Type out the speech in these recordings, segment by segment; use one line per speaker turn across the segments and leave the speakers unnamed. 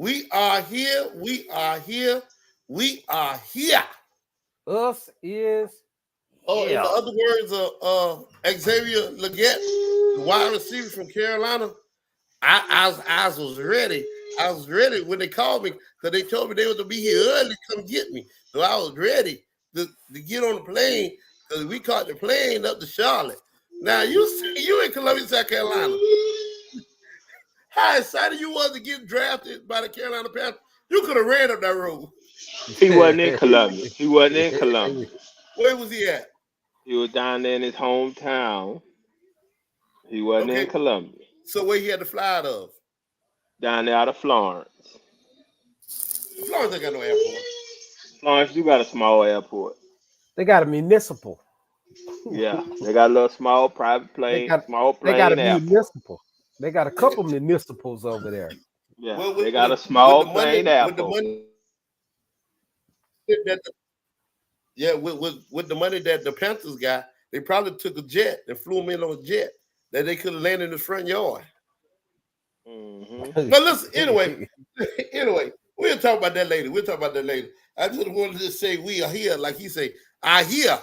We are here. We are here. We are here.
Us is
Oh, in the
here.
other words of Xavier Leggett, the wide receiver from Carolina, I was ready. I was ready when they called me because they told me they were to be here early to come get me. So I was ready to get on the plane because we caught the plane up to Charlotte. Now you in Columbia, South Carolina. How excited you was to get drafted by the Carolina Panthers. You could have ran up that road.
He wasn't in Columbia. He wasn't in Columbia.
Where was he at?
He was down there in his hometown. He wasn't in
Okay,
Columbia.
so where he had to fly out of?
Down there out of Florence.
Florence ain't got no airport.
Florence, you got a small airport.
They got a municipal.
Yeah, they got a little small private
They
plane,
got
small
they got a
plane airport.
municipal. They got a couple municipals over there.
Yeah,
Well,
they got a small plane
with the
airport.
money that with the money that the Panthers got, they probably took a jet and flew him in on a jet that they could have landed in the front yard.
Hmm.
But listen, anyway, we'll talk about that later. We'll talk about that later. I just wanted to say we are here, like he say, I hear.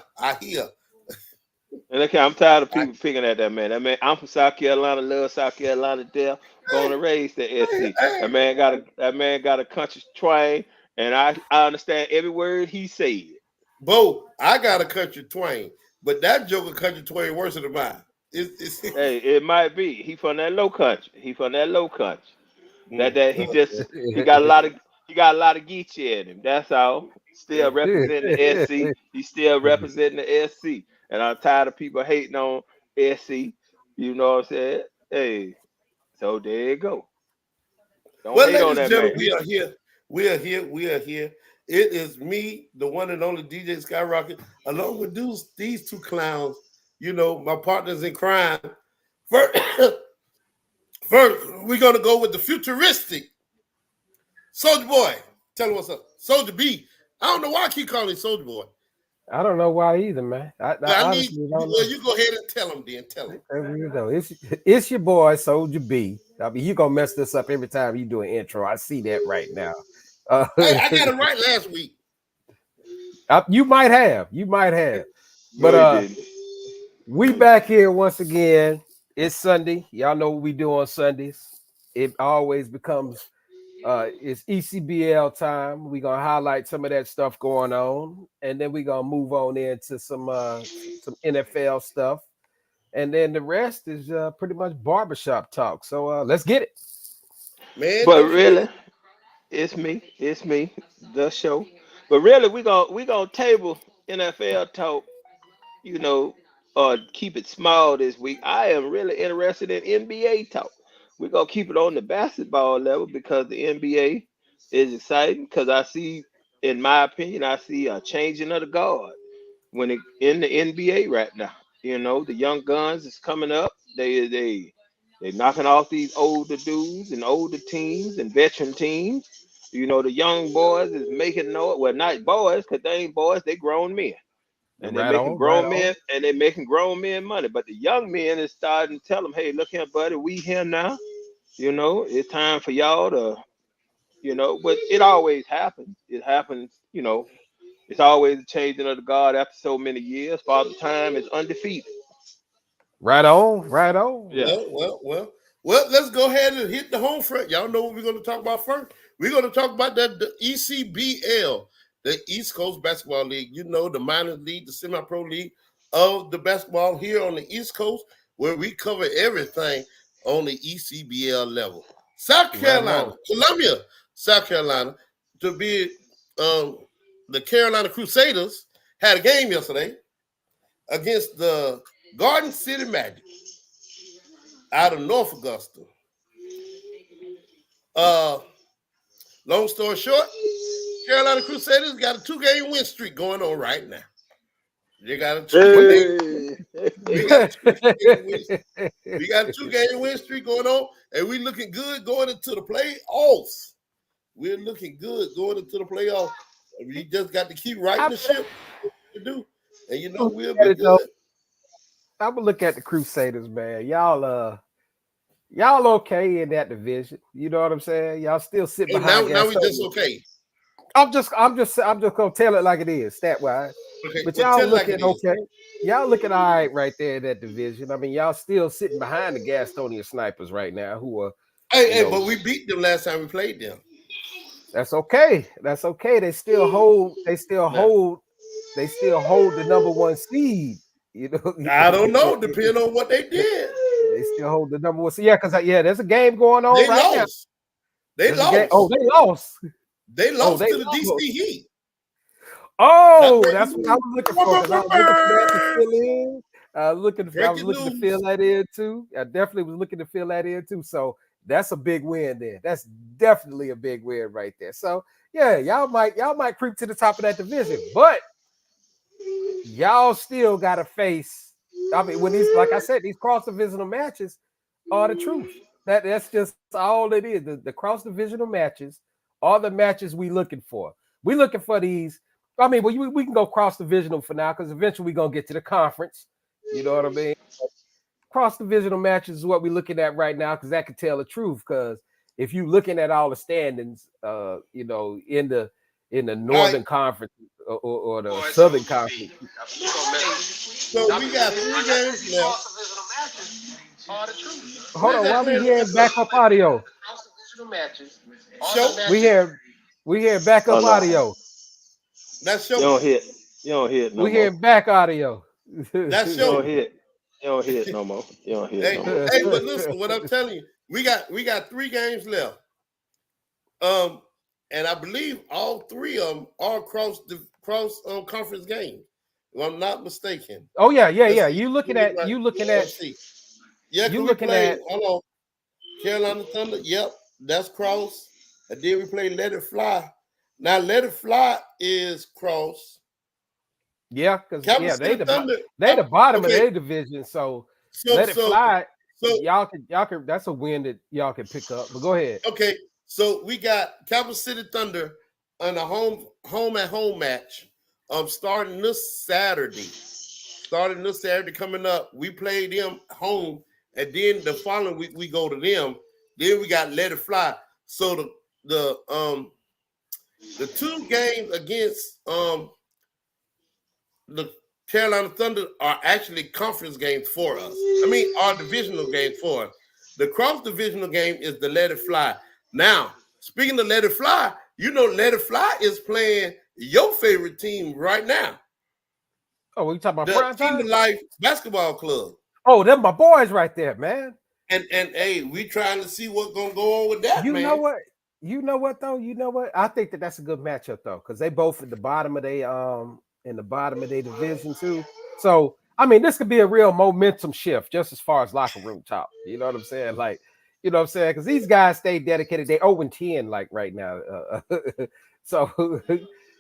And okay, I'm tired of people picking at that man. That man, I'm from South Carolina, love South Carolina, there, born and raised at
Hey,
SC.
hey,
That man got a country twang, and I understand every word he said.
Bo, I got a country twain, but that joker country twain worse than mine. It's
Hey, it might be. He from that low country. He from that low country. That he got a lot of Geechee in him. That's all. Still
yeah.
representing the SC. He still representing the SC. And I'm tired of people hating on SC. You know what I'm saying? Hey, so there you go. Don't
Well,
hate on
ladies and
that
gentlemen,
man.
we are here. We are here. We are here. It is me, the one and only DJ Skyrocket, along with these two clowns, my partners in crime. First, first we're going to go with the futuristic Soldier Boy. Tell him what's up. Soldier B. I don't know why I keep calling him Soldier Boy.
I don't know why either, man. I
But
honestly don't know.
you go ahead and tell him then. Tell him.
There you go. It's your boy Soldier B. I mean, you gonna mess this up every time you do an intro. I see that right now.
Hey, I got it right last week.
You might have, but
No, he didn't.
we back here once again. It's Sunday. Y'all know what we do on Sundays. It always becomes it's ECBL time. We're gonna highlight some of that stuff going on, and then we're gonna move on into some NFL stuff, and then the rest is pretty much barbershop talk. So let's get it.
Man,
But
don't forget.
really, it's me, the show. But really, we gonna table NFL talk, you know, keep it small this week. I am really interested in NBA talk. We're gonna keep it on the basketball level because the NBA is exciting. Because I see, in my opinion, I see a changing of the guard when it in the NBA right now. You know, the young guns is coming up. They knocking off these older dudes and older teams and veteran teams. You know, the young boys is making noise. Well, not boys, because they ain't boys, they grown men and they're
Right
making
on, right
grown
on.
men and they're making grown men money. But the young men is starting to tell them, hey, look here, buddy, we here now. You know, it's time for y'all to, but it always happens. It happens, it's always a changing of the guard after so many years. Father Time is undefeated.
Right on, right on.
Yeah.
Well, let's go ahead and hit the home front. Y'all know what we're going to talk about first. We're going to talk about the ECBL, the East Coast Basketball League. You know, the minor league, the semi-pro league of the basketball here on the East Coast, where we cover everything on the ECBL level. South
Right
Carolina,
on.
Columbia, South Carolina, to be the Carolina Crusaders had a game yesterday against the Garden City Magic out of North Augusta. Uh, long story short, Carolina Crusaders got a 2-game win streak going on right now. They got a
What they
Hey.
we got a 2-game win. We got a 2-game win streak going on, and we looking good going into the playoffs. We're looking good going into the playoffs. We just got to keep
I
righting the ship to do, and
look
we'll
at
be
it though.
good.
I would look at the Crusaders, man. Y'all Y'all okay in that division. You know what I'm saying? Y'all still sit
Oh,
behind
now we just
Gastonia.
okay.
I'm just gonna tell it like it is, stat wise.
Okay,
But
well,
y'all
tell it like
looking
it is.
okay. Y'all looking all right right there in that division. I mean, y'all still sitting behind the Gastonia Snipers right now, who are,
Hey,
you
hey,
know,
but we beat them last time we played them.
that's okay. That's okay. They still hold.
Now,
They still hold the number one seed. You know,
I don't know, depending on what they did.
they still hold the number one seed. Yeah, because yeah, there's a game going on
They
right now.
lost. They
There's a game. Oh,
lost.
they lost.
They
Oh,
lost
they
to the
lost.
DC Heat. That's
Oh, that's
breaking
what I
news.
was looking for because I was looking for that to fill in. I was
Breaking
looking to
news.
fill that in too. I definitely was looking to fill that in too. So that's a big win there. That's definitely a big win right there. So yeah, y'all might creep to the top of that division, but y'all still gotta face. I mean, when these, like I said, these cross divisional matches are the truth. That's just all it is. The cross divisional matches are the matches we looking for. We looking for these. I mean, well, we can go cross divisional for now because eventually we're gonna get to the conference. You know what I mean? Cross divisional matches is what we're looking at right now because that could tell the truth. Because if you looking at all the standings, you know, in the
All right.
Northern Conference or the Southern Conference.
So we got 3 games left. Who
Hold
is
on,
that
why we
playing
hearing
against us?
backup audio?
Show.
We hear
Oh
backup
no,
audio.
That's
you
show.
don't hit. You don't hit no
We
more.
hearing back audio.
That's
You don't
show.
hit. You don't hit no more. You don't hit
Hey,
no more.
hey, but listen, what I'm telling you, we got 3 games left. Um, and I believe all 3 of them are cross conference games. If I'm not mistaken.
Oh yeah, yeah,
Let's
yeah.
see. Let me look right. Let's see. Yeah,
You
cause we
looking
played.
at
Hold on. Carolina Thunder. Yep, that's cross. And then we played Let It Fly. Now Let It Fly is cross.
yeah, because
Capital
yeah,
City Thunder.
they the bottom of
Okay,
their division. So
so
let it
so
fly.
so
Y'all can that's a win that y'all can pick up. But go ahead.
okay, so we got Capital City Thunder on a home at home match. Starting this Saturday. Starting this Saturday coming up, we play them home, and then the following week we go to them. Then we got Let It Fly. So the 2 games against the Carolina Thunder are actually conference games for us. I mean, our divisional games for us. The cross divisional game is the Let It Fly. Now, speaking of Let It Fly, you know Let It Fly is playing your favorite team right now,
Oh, we talking about
the
prime
Team
time?
of Life Basketball Club.
Oh, them my boys right there, man.
And hey, we trying to see what's gonna go on with that,
You know
man.
what? You know what though? You know what? I think that that's a good matchup though, because they both at the bottom of their in the bottom of their division too. So I mean, this could be a real momentum shift just as far as locker room talk. You know what I'm saying? Like, you know what I'm saying? Because these guys stay dedicated. They 0-10 like right now. So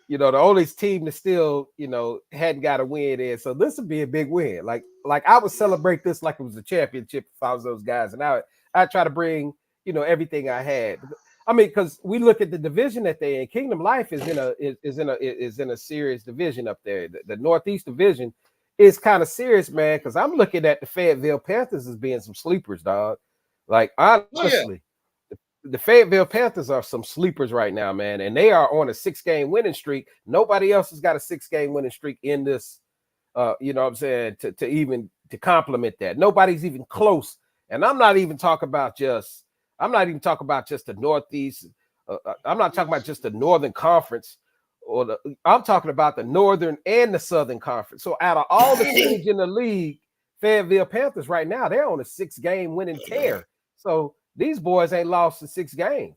you know, the only team that still, you know, hadn't got a win in. So this would be a big win. Like I would celebrate this like it was a championship if I was those guys. And I try to bring, you know, everything I had. I mean, because we look at the division that they in. Kingdom Life is in a serious division up there. The Northeast Division is kind of serious, man. Because I'm looking at the Fayetteville Panthers as being some sleepers, dog. Like
Oh yeah,
honestly, the Fayetteville Panthers are some sleepers right now, man, and they are on a 6-game winning streak. Nobody else has got a 6-game winning streak in this. You know what I'm saying? To even to complement that, nobody's even close. And I'm not even talking about just the Northeast. I'm not talking about just the Northern Conference, I'm talking about the Northern and the Southern Conference. So out of all the teams in the league, Fayetteville Panthers right now they're on a 6-game winning tear. So these boys ain't lost in 6 games.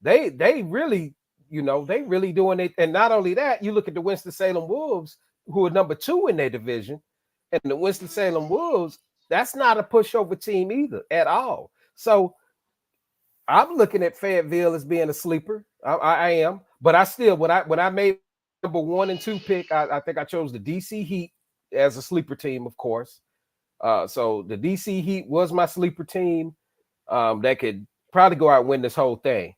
They really, you know, they really doing it. And not only that, you look at the Winston-Salem Wolves, who are number 2 in their division, and the Winston-Salem Wolves, that's not a pushover team either at all. So I'm looking at Fayetteville as being a sleeper. I am, but I still when I made number 1 and 2 pick, I think I chose the DC Heat as a sleeper team, of course. So the DC Heat was my sleeper team that could probably go out and win this whole thing.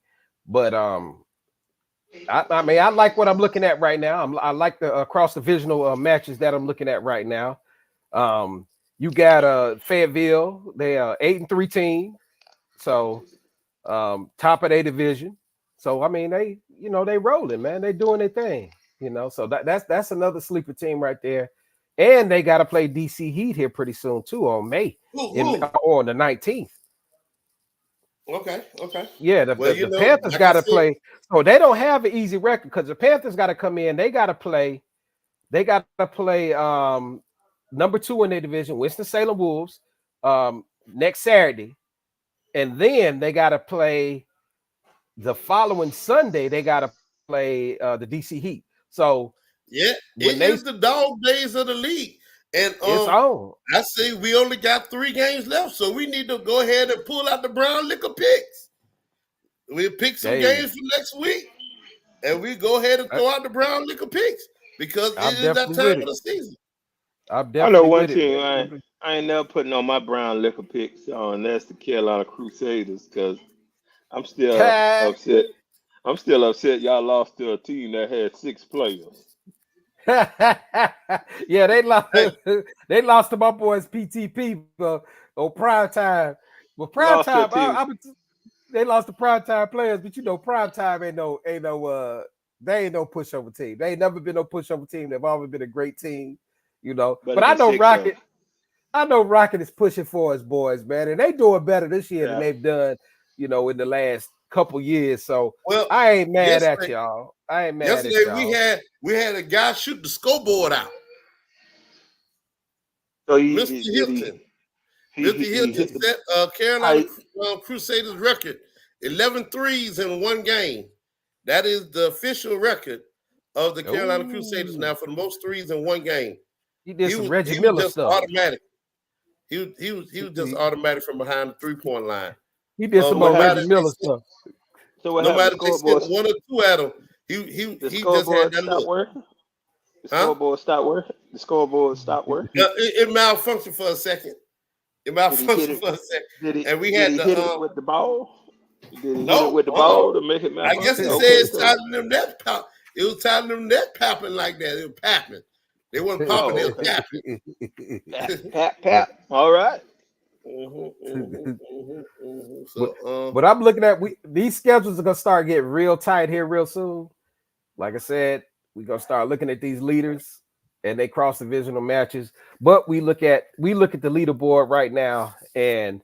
But I mean, I like what I'm looking at right now. I like the cross divisional matches that I'm looking at right now. You got Fayetteville, they are 8-3 team. So top of their division. So I mean, they rolling, man. They doing their thing. So that's another sleeper team right there. And they got to play DC Heat here pretty soon too on May or on the 19th.
Okay.
Yeah,
Well,
the Panthers
like
got
I
to
said,
play. So they don't have an easy record because the Panthers got to come in. They got to play. They got to play number 2 in their division, Winston-Salem Wolves, next Saturday, and then they got to play the following Sunday. They got to play the DC Heat. So
yeah,
when
it is the dog days of the league, and
it's on.
I say we only got 3 games left, so we need to go ahead and pull out the brown liquor picks. We'll pick some games for next week, and we go ahead and throw out the brown liquor picks because it is that time of the season.
I know one team I ain't never putting on my brown liquor picks on. That's the Carolina Crusaders because I'm still upset. I'm still upset y'all lost to a team that had 6 players.
Yeah, they lost. They lost to my boys PTP on prime time. Well, prime time, they lost to prime time players, but prime time ain't no they ain't no pushover team. They ain't never been no pushover team. They've always been a great team, But I know Rocket. I know Rocket is pushing for his boys, man, and they doing better this year than they've done, in the last couple years. So I ain't mad at y'all. I ain't mad at y'all.
we had a guy shoot the scoreboard out.
So
Mr. Hilton. Mr. Hilton set Carolina Crusaders record 11 threes in one game. That is the official record of the Carolina Crusaders now for the most threes in one game.
He did some Reggie Miller stuff.
Automatic. He was just automatic from behind the 3-point line.
He did some more Reggie Miller stuff.
So no matter if they sent 1 or 2 at him, he just had that look.
The scoreboard stopped working. The scoreboard stopped working.
It malfunctioned for a second. And we had
hit it with the ball. Did he hit it with the
ball
to make it malfunction?
I guess it says tighten them net pop. It was tighten them net popping like that. It was popping. They weren't popping. They was
tapping. Pap. All right.
So, but I'm looking at these schedules are gonna start getting real tight here real soon. Like I said, we're gonna start looking at these leaders and they cross divisional matches. But we look at the leaderboard right now, and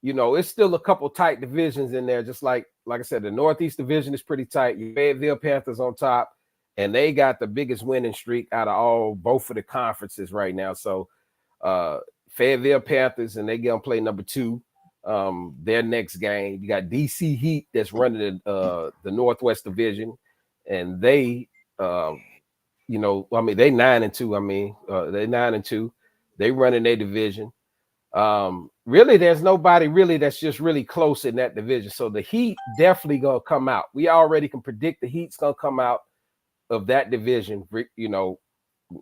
it's still a couple tight divisions in there. Just like I said, the Northeast Division is pretty tight. Fayetteville Panthers on top, and they got the biggest winning streak out of both of the conferences right now. So Fayetteville Panthers, and they gonna play number 2 their next game. You got DC Heat that's running the Northwest Division, and they they 9-2. They 9-2. They running their division. Really, there's nobody really that's just really close in that division. So the Heat definitely gonna come out. We already can predict the Heat's gonna come out of that division,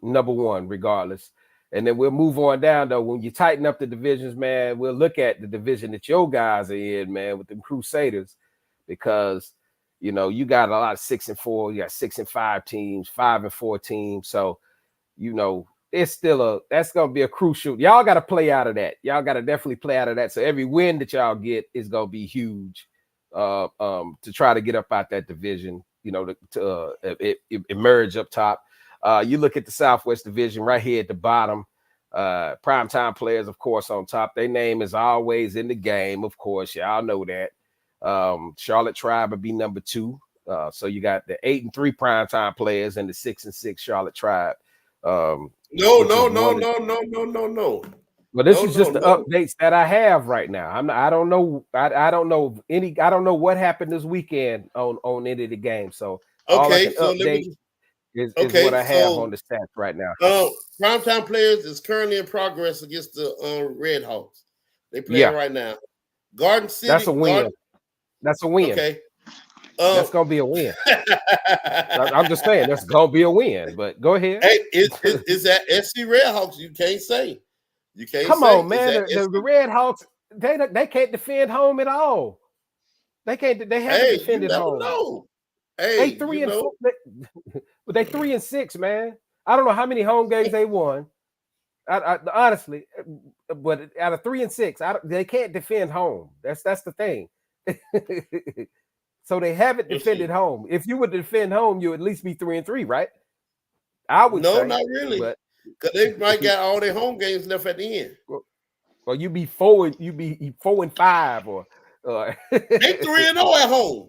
number 1, regardless. And then we'll move on down, though. When you tighten up the divisions, man, we'll look at the division that your guys are in, man, with the Crusaders, because you got a lot of 6-4, you got 6-5 teams, 5-4 teams. So, it's still that's gonna be a crucial. Y'all got to play out of that. Y'all got to definitely play out of that. So every win that y'all get is gonna be huge, to try to get up out that division. To emerge up top. You look at the Southwest Division right here at the bottom. Primetime players, of course, on top. Their name is always in the game, of course. Y'all know that. Charlotte Tribe would be number 2. So you got the 8-3 primetime players and the 6-6 Charlotte Tribe.
No.
Well, this is just the updates that I have right now. I don't know. I don't know what happened this weekend on any of the games. So all I can update is what I have on the stats right now.
Primetime players is currently in progress against the Red Hawks. They playing right now. Garden City.
That's a win. That's a win.
Okay.
That's gonna be a win. I'm just saying that's gonna be a win. But go ahead.
Hey, it's that SC Red Hawks. You can't say. You can't.
Come on, man. The Red Hawks, they can't defend home at all. They can't. They haven't defended home.
Know.
Hey, they 3-4. But they 3-6, man. I don't know how many home games they won. Honestly, but out of 3 and 6, they can't defend home. That's the thing. So they haven't
Let's
defended
see.
home. If you would defend home, you would at least be 3 and 3, right? I would
No,
say,
not really.
but
Because they might got all their home games left at the end.
or you be 4-5, or
They 3-0 at home.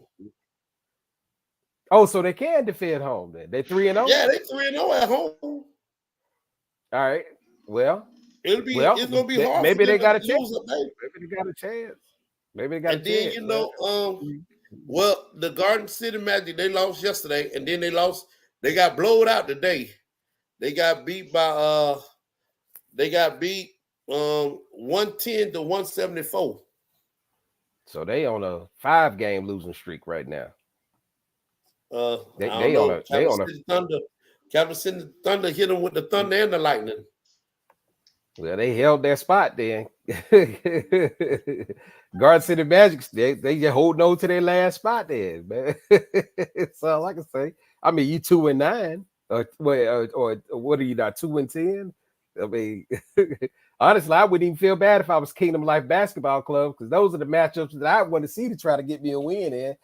oh, so they can defend home then. They 3-0.
Yeah, they 3-0 at home.
All right. Well,
It's gonna be hard for
maybe
them
they
to
got a chance.
lose a day.
Maybe they got a chance. Maybe they got
And
a
then
chance.
well, the Garden City Magic, they lost yesterday, and then they got blowed out today. They got beat by 110 to 174.
So they on a 5-game losing streak right now.
I
They
don't know.
they on a
Capital City Thunder hit them with the thunder and the lightning.
well, they held their spot then. Garden City Magic, they just holding on to their last spot then, man. That's all I can say. I mean, you 2-9, or what are you not 2-10? I mean, honestly, I wouldn't even feel bad if I was Kingdom Life Basketball Club, because those are the matchups that I want to see to try to get me a win in.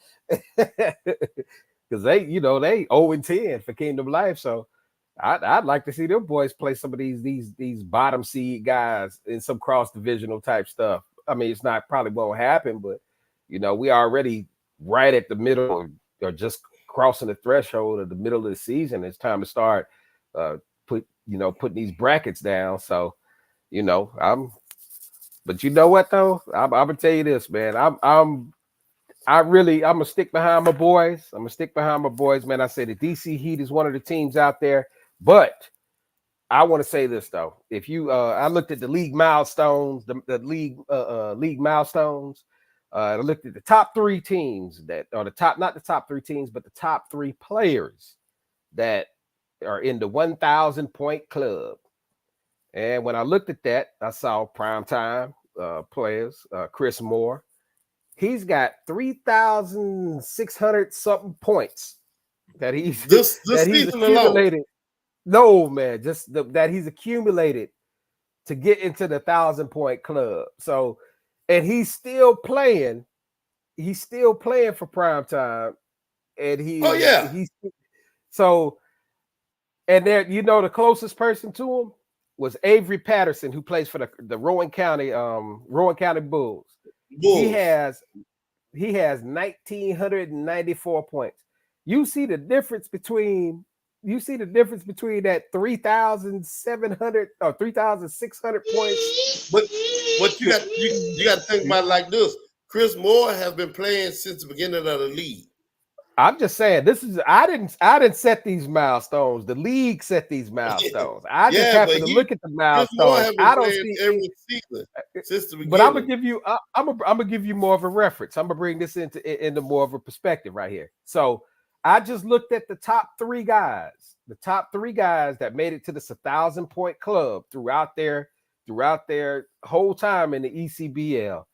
Because they 0-10 for Kingdom Life, so I'd like to see them boys play some of these bottom seed guys in some cross divisional type stuff. I mean, it's not probably won't happen, but we already right at the middle or just crossing the threshold of the middle of the season. It's time to start putting these brackets down. So, but you know what though? I'm gonna tell you this, man. I'm gonna stick behind my boys. Man. I say the DC Heat is one of the teams out there, but I want to say this though. If you I looked at the league milestones, the league milestones. I looked at the top 3 teams not the top 3 teams, but the top 3 players that are in the 1,000 point club. And when I looked at that, I saw primetime players, Chris Moore. He's got 3,600 something points that he's
This
that he's
season alone.
accumulated. No, man, just that he's accumulated to get into the 1,000 point club. So, and he's still playing. He's still playing for primetime, and he's so. And there, the closest person to him was Avery Patterson, who plays for the Rowan County Bulls. He has 1,994 points. You see the difference between that 3,700 or 3,600 points.
But you got to think about it like this. Chris Moore has been playing since the beginning of the league.
I'm just saying, I didn't set these milestones. The league set these milestones. I just happen to look at the milestones. I don't see
every season since the beginning.
But I'm gonna give you more of a reference. I'm gonna bring this into more of a perspective right here. So I just looked at the top 3 guys that made it to this 1,000 point club throughout their whole time in the ECBL.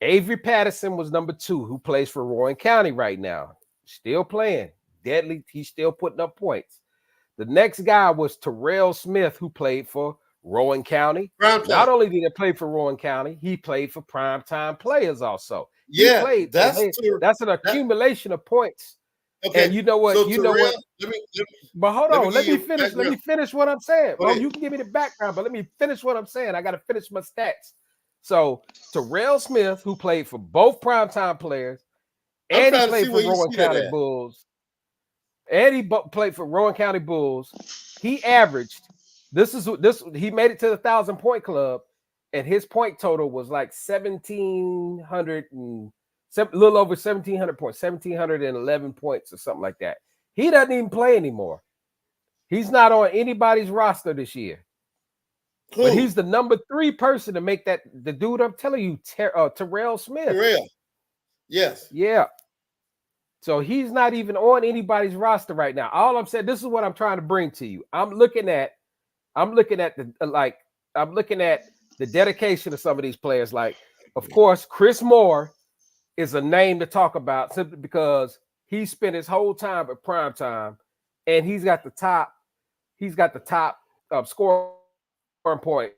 Avery Patterson was number 2, who plays for Rowan County right now. Still playing. Deadly. He's still putting up points. The next guy was Terrell Smith, who played for Rowan County. Not only did he play for Rowan County, he played for primetime players also.
Yeah,
that's an accumulation of points. Okay. And you know what? So what? But hold on. Let me finish. Let me finish what I'm saying. Well, you can give me the background, but let me finish what I'm saying. I got to finish my stats. So Terrell Smith, who played for both primetime players, and he played for Rowan County Bulls. And he played for Rowan County Bulls. He averaged he made it to the 1,000 point club, and his point total was like 1,700 and a little over 1,700 points, 1,711 points or something like that. He doesn't even play anymore. He's not on anybody's roster this year. Cool. But he's the number 3 person to make that. The dude I'm telling you, Terrell Smith.
Terrell. Yes.
Yeah. So he's not even on anybody's roster right now. All I'm saying, this is what I'm trying to bring to you. I'm looking at the dedication of some of these players. Like, of course, Chris Moore is a name to talk about simply because he spent his whole time at primetime, and he's got the top scorer points,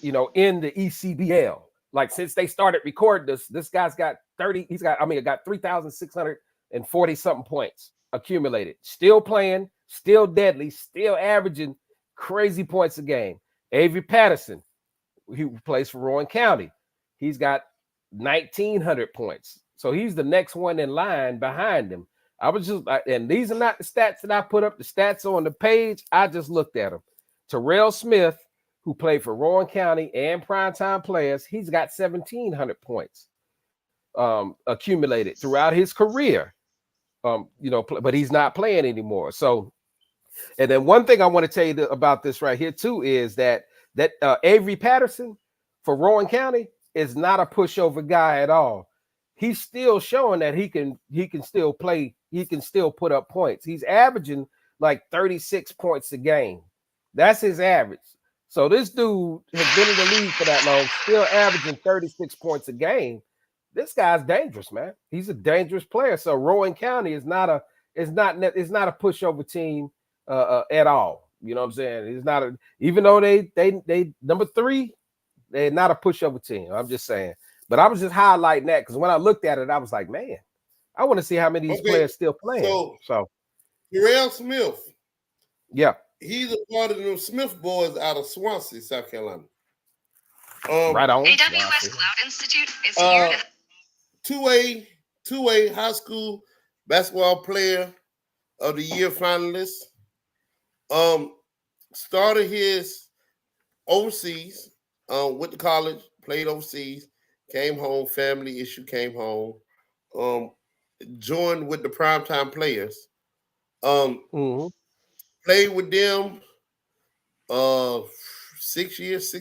in the ECBL. Like since they started recording this guy's got 30. Got 3,640 something points accumulated. Still playing, still deadly, still averaging crazy points a game. Avery Patterson, who plays for Rowan County, he's got 1,900 points. So he's the next one in line behind him. And these are not the stats that I put up. The stats on the page, I just looked at them. Terrell Smith, who played for Rowan County and Primetime Players, he's got 1,700 points accumulated throughout his career. But he's not playing anymore. So, and then one thing I want to tell you about this right here too is that Avery Patterson for Rowan County is not a pushover guy at all. He's still showing that he can still play. He can still put up points. He's averaging like 36 points a game. That's his average. So this dude has been in the league for that long, still averaging 36 points a game. This guy's dangerous, man. He's a dangerous player. So Rowan County is not a pushover team at all. You know what I'm saying? It's not even though they number 3, they're not a pushover team. I'm just saying. But I was just highlighting that because when I looked at it, I was like, man, I want to see how many of these players still playing. So
Terrell Smith.
Yeah.
He's a part of the Smith boys out of Swansea, South Carolina.
Right on.
AWS Cloud Institute is here to
2A high school basketball player of the year finalist. Started his overseas with the college, played overseas, came home, family issue, came home, joined with the Primetime Players. Played with them 7 years.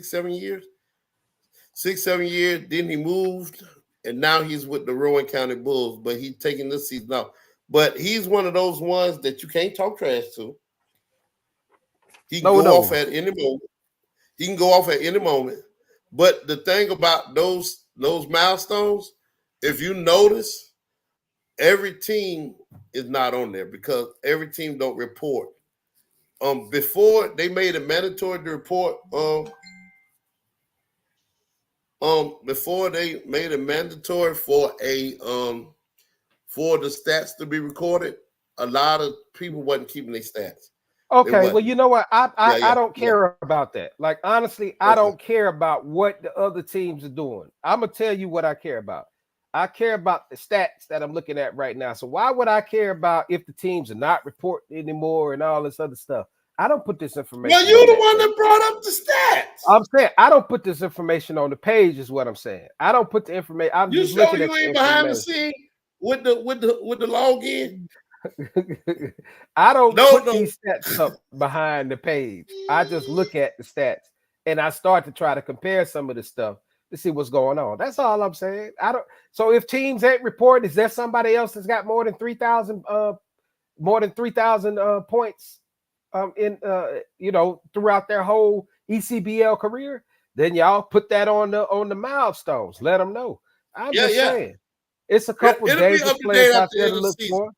7 years. Then he moved, and now he's with the Rowan County Bulls, but he's taking this season off. But he's one of those ones that you can't talk trash to. He can go off at any moment. He can go off at any moment. But the thing about those milestones, if you notice, every team is not on there because every team don't report. Before they made it mandatory to report, before they made it mandatory for the stats to be recorded, a lot of people wasn't keeping their stats.
Okay, well, you know what? I don't care about that. Like, honestly, I don't care about what the other teams are doing. I'm going to tell you what I care about. I care about the stats that I'm looking at right now. So why would I care about if the teams are not reporting anymore and all this other stuff? I don't put this information.
Well, you're the one that brought up the stats.
I'm saying I don't put this information on the page, is what I'm saying. I don't put the information. I'm just looking at the
ain't behind the scene with the login.
I don't put these stats up behind the page. I just look at the stats and I start to try to compare some of the stuff to see what's going on. That's all I'm saying. So if teams ain't reporting, is there somebody else that's got more than 3,000 points throughout their whole ECBL career? Then y'all put that on the milestones. Let them know. I'm just saying. It's a couple dangerous players out there to look for.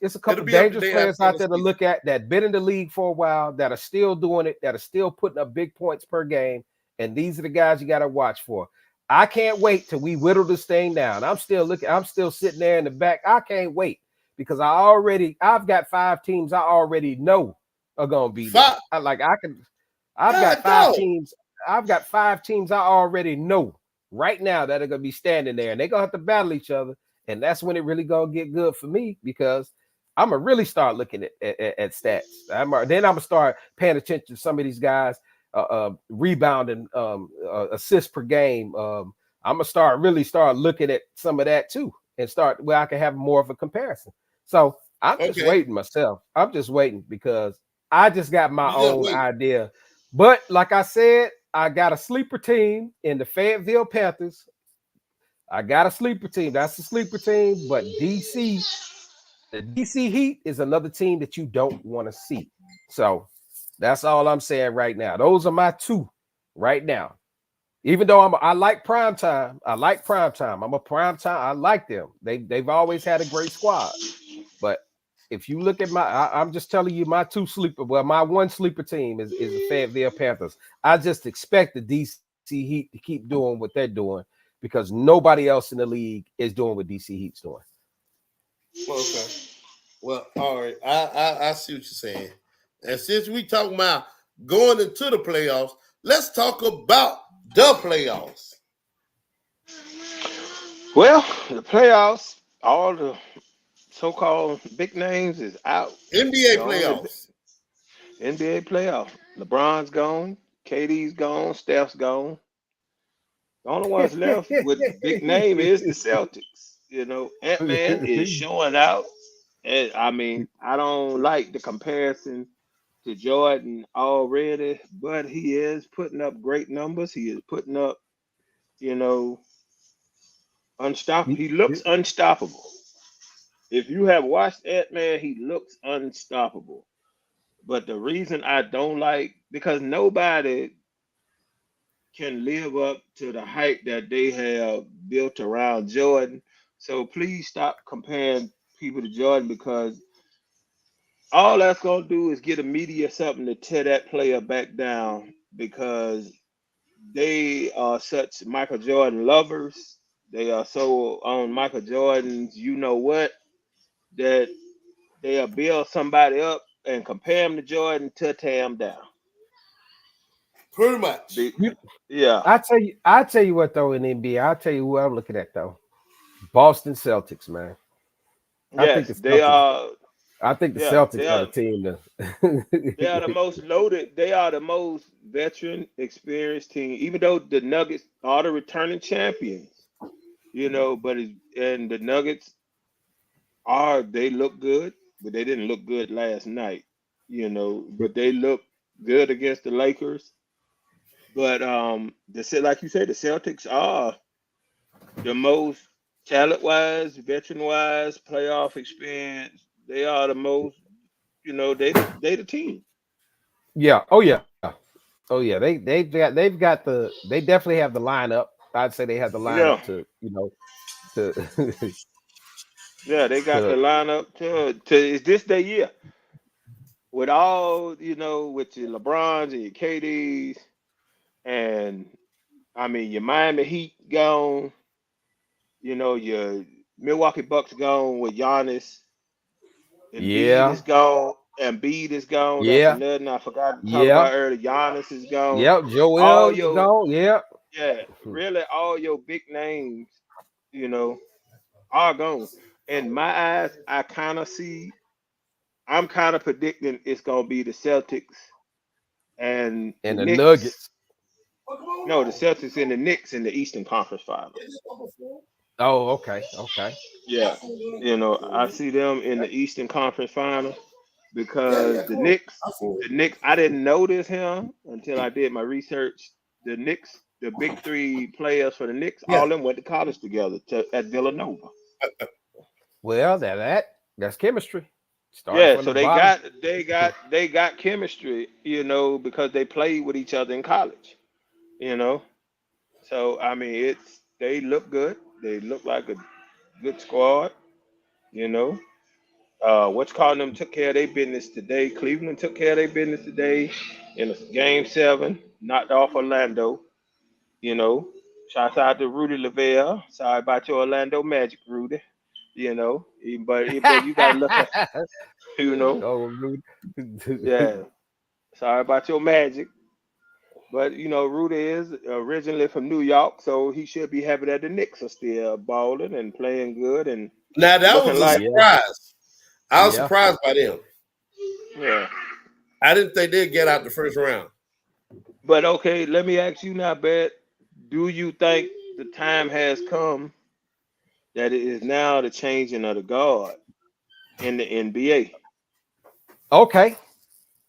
It's a couple dangerous players out there to look at that been in the league for a while, that are still doing it, that are still putting up big points per game. And these are the guys you got to watch for. I can't wait till we whittle this thing down. I'm still sitting there in the back. I can't wait because I've got 5 teams I already know are gonna be there. I've got 5 teams. I've got 5 teams I already know right now that are gonna be standing there, and they're gonna have to battle each other. And that's when it really gonna get good for me because I'm gonna really start looking at stats. Then I'm gonna start paying attention to some of these guys. Rebounding, assists per game. I'm gonna really start looking at some of that too, and start where I can have more of a comparison. So I'm just waiting myself. I'm just waiting because I just got my own idea. But like I said, I got a sleeper team in the Fayetteville Panthers. I got a sleeper team. That's a sleeper team. But the DC Heat is another team that you don't want to see. So that's all I'm saying right now. Those are my 2 right now. Even though I like Primetime. I'm a Primetime. I like them. They've always had a great squad. But If you look at I'm just telling you, my two sleeper, well, my one sleeper team is the Fayetteville Panthers. I just expect the DC Heat to keep doing what they're doing because nobody else in the league is doing what DC Heat's doing.
Okay. Well, all right. I see what you're saying. And since we talking about going into the playoffs, let's talk about the playoffs.
Well, the playoffs, all the so-called big names is out.
NBA
The only
playoffs.
NBA playoff. LeBron's gone, KD's gone, Steph's gone. The only ones left with big name is the Celtics. Ant-Man is showing out. And I mean, I don't like the comparison to Jordan already, but he is putting up great numbers. He is putting up, you know, unstoppable. He looks unstoppable. If you have watched Ant-Man, he looks unstoppable. But the reason I don't like because nobody can live up to the hype that they have built around Jordan. So please stop comparing people to Jordan because all that's gonna do is get the media something to tear that player back down because they are such Michael Jordan lovers. They are so on Michael Jordan's you know what that they'll build somebody up and compare him to Jordan to tear him down.
Pretty much.
Be- yeah.
I tell you what though in NBA, I'll tell you who I'm looking at though. Boston Celtics, man. I think
Yes,
the
they
Celtics.
are.
I think the
Yeah,
Celtics are the team
they are the
to.
most loaded. They are the most veteran, experienced team. Even though the Nuggets are the returning champions, and the Nuggets they look good, but they didn't look good last night. But they look good against the Lakers. But like you said, the Celtics are the most talent wise, veteran wise, playoff experience. They are the most. They the team.
Yeah. Oh yeah. Oh yeah. They definitely have the lineup. I'd say they have the lineup
Yeah.
to to
Yeah, they got the
to
lineup to is this their year with all with your LeBrons and your KDs and I mean your Miami Heat gone, your Milwaukee Bucks gone with Giannis, Embiid
yeah
is gone, Embiid is gone. That's
yeah
another I forgot to talk
yeah
about earlier. Giannis is gone.
yep.
All
Joel's
your
gone. Yep.
yeah, really all your big names, you know, are gone. In my eyes, I'm kind of predicting it's gonna be the Celtics and the
And the
Knicks.
Nuggets.
No, the Celtics and the Knicks in the Eastern Conference Finals.
Oh, okay, okay.
Yeah, I see them in the Eastern Conference Finals because the Knicks. I didn't notice him until I did my research. The Knicks, the big three players for the Knicks, all
Yeah.
of them went to college together at Villanova.
Well, that's chemistry. Starting
Yeah,
from the
so they
bottom.
got they got they got chemistry, because they played with each other in college. You know, so I mean, they look good. They look like a good squad. You know, what's calling them took care of their business today. Cleveland took care of their business today in a game seven, knocked off Orlando. You know, shouts out to Rudy Lavelle. Sorry about your Orlando Magic, Rudy. But you got to look at you know,
Oh, Rudy.
yeah. Sorry about your Magic. But Rudy is originally from New York, so he should be happy that the Knicks are still balling and playing good and
Now that was
looking
a
like
Yeah,
surprise. I was
yeah.
surprised by them.
yeah.
I didn't think they'd get out the first round.
But okay, let me ask you now, Bet. Do you think the time has come that it is now the changing of the guard in the NBA?
Okay.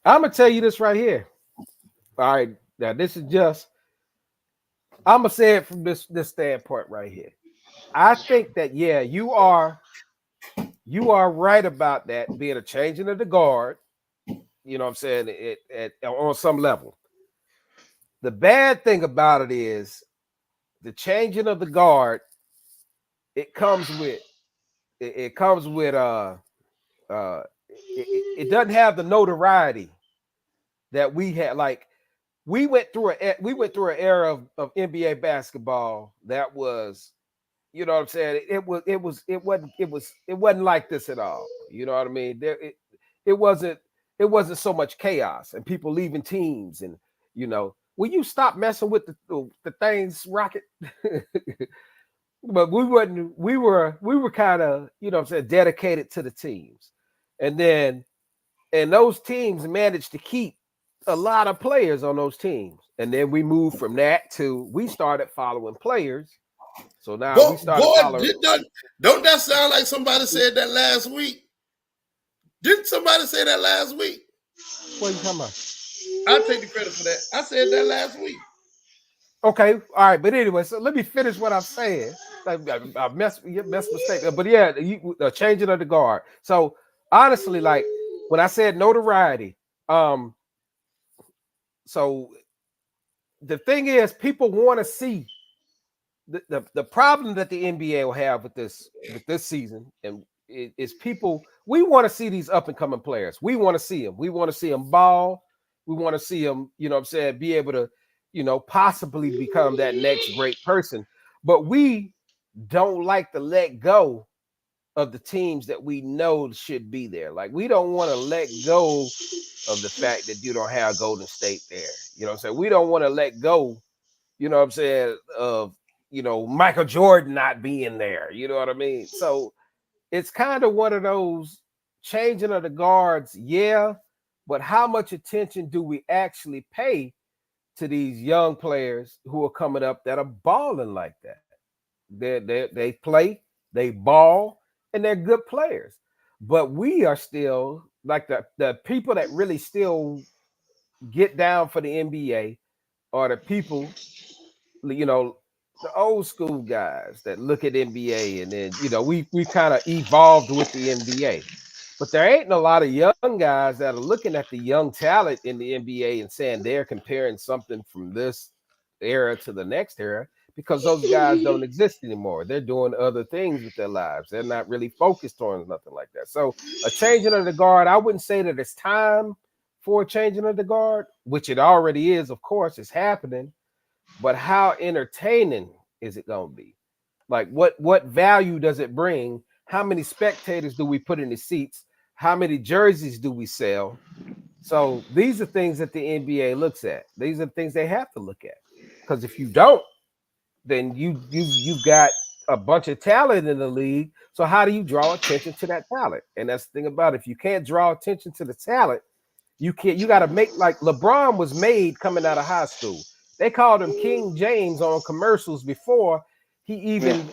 I'm gonna tell you this right here. All right. Now this is just I'm gonna say it from this standpoint right here. I think that yeah, you are right about that being a changing of the guard. You know what I'm saying? On some level. The bad thing about it is the changing of the guard. It comes with it doesn't have the notoriety that we had. Like we went through an era of NBA basketball that was, you know what I'm saying? It wasn't like this at all. You know what I mean? It wasn't so much chaos and people leaving teams, and you know, will you stop messing with the things, Rocket? But we were kind of, you know what I'm saying, dedicated to the teams. And those teams managed to keep a lot of players on those teams. And then we moved from that to we started following players. So now we started following.
Don't that sound like somebody said that last week? Didn't somebody say that last week?
What are you talking about?
I'll take the credit for that. I said that last week.
Okay, all right, but anyway, so let me finish what I'm saying. I messed mistake, but yeah, changing of the guard. So honestly, like when I said notoriety, so the thing is, people want to see the problem that the NBA will have with this season, and is people, we want to see these up and coming players. We want to see them. We want to see them ball. We want to see them, you know what I'm saying, be able to, you know, possibly become that next great person. But we don't like to let go of the teams that we know should be there. Like we don't want to let go of the fact that you don't have Golden State there. You know what I'm saying? We don't want to let go, you know what I'm saying, of, you know, Michael Jordan not being there. You know what I mean? So it's kind of one of those changing of the guards, yeah, but how much attention do we actually pay to these young players who are coming up that are balling like that? They play, they ball, and they're good players. But we are still like the people that really still get down for the NBA are the people, you know, the old school guys that look at NBA, and then, you know, we kind of evolved with the NBA. But there ain't a lot of young guys that are looking at the young talent in the NBA and saying they're comparing something from this era to the next era, because those guys don't exist anymore. They're doing other things with their lives. They're not really focused on nothing like that. So a changing of the guard, I wouldn't say that it's time for a changing of the guard, which it already is, of course, it's happening. But how entertaining is it going to be? Like what value does it bring? How many spectators do we put in the seats? How many jerseys do we sell? So these are things that the NBA looks at. These are things they have to look at. Because if you don't, then you've got a bunch of talent in the league. So how do you draw attention to that talent? And that's the thing about it. If you can't draw attention to the talent, you got to make, like LeBron was made coming out of high school. They called him King James on commercials before he even,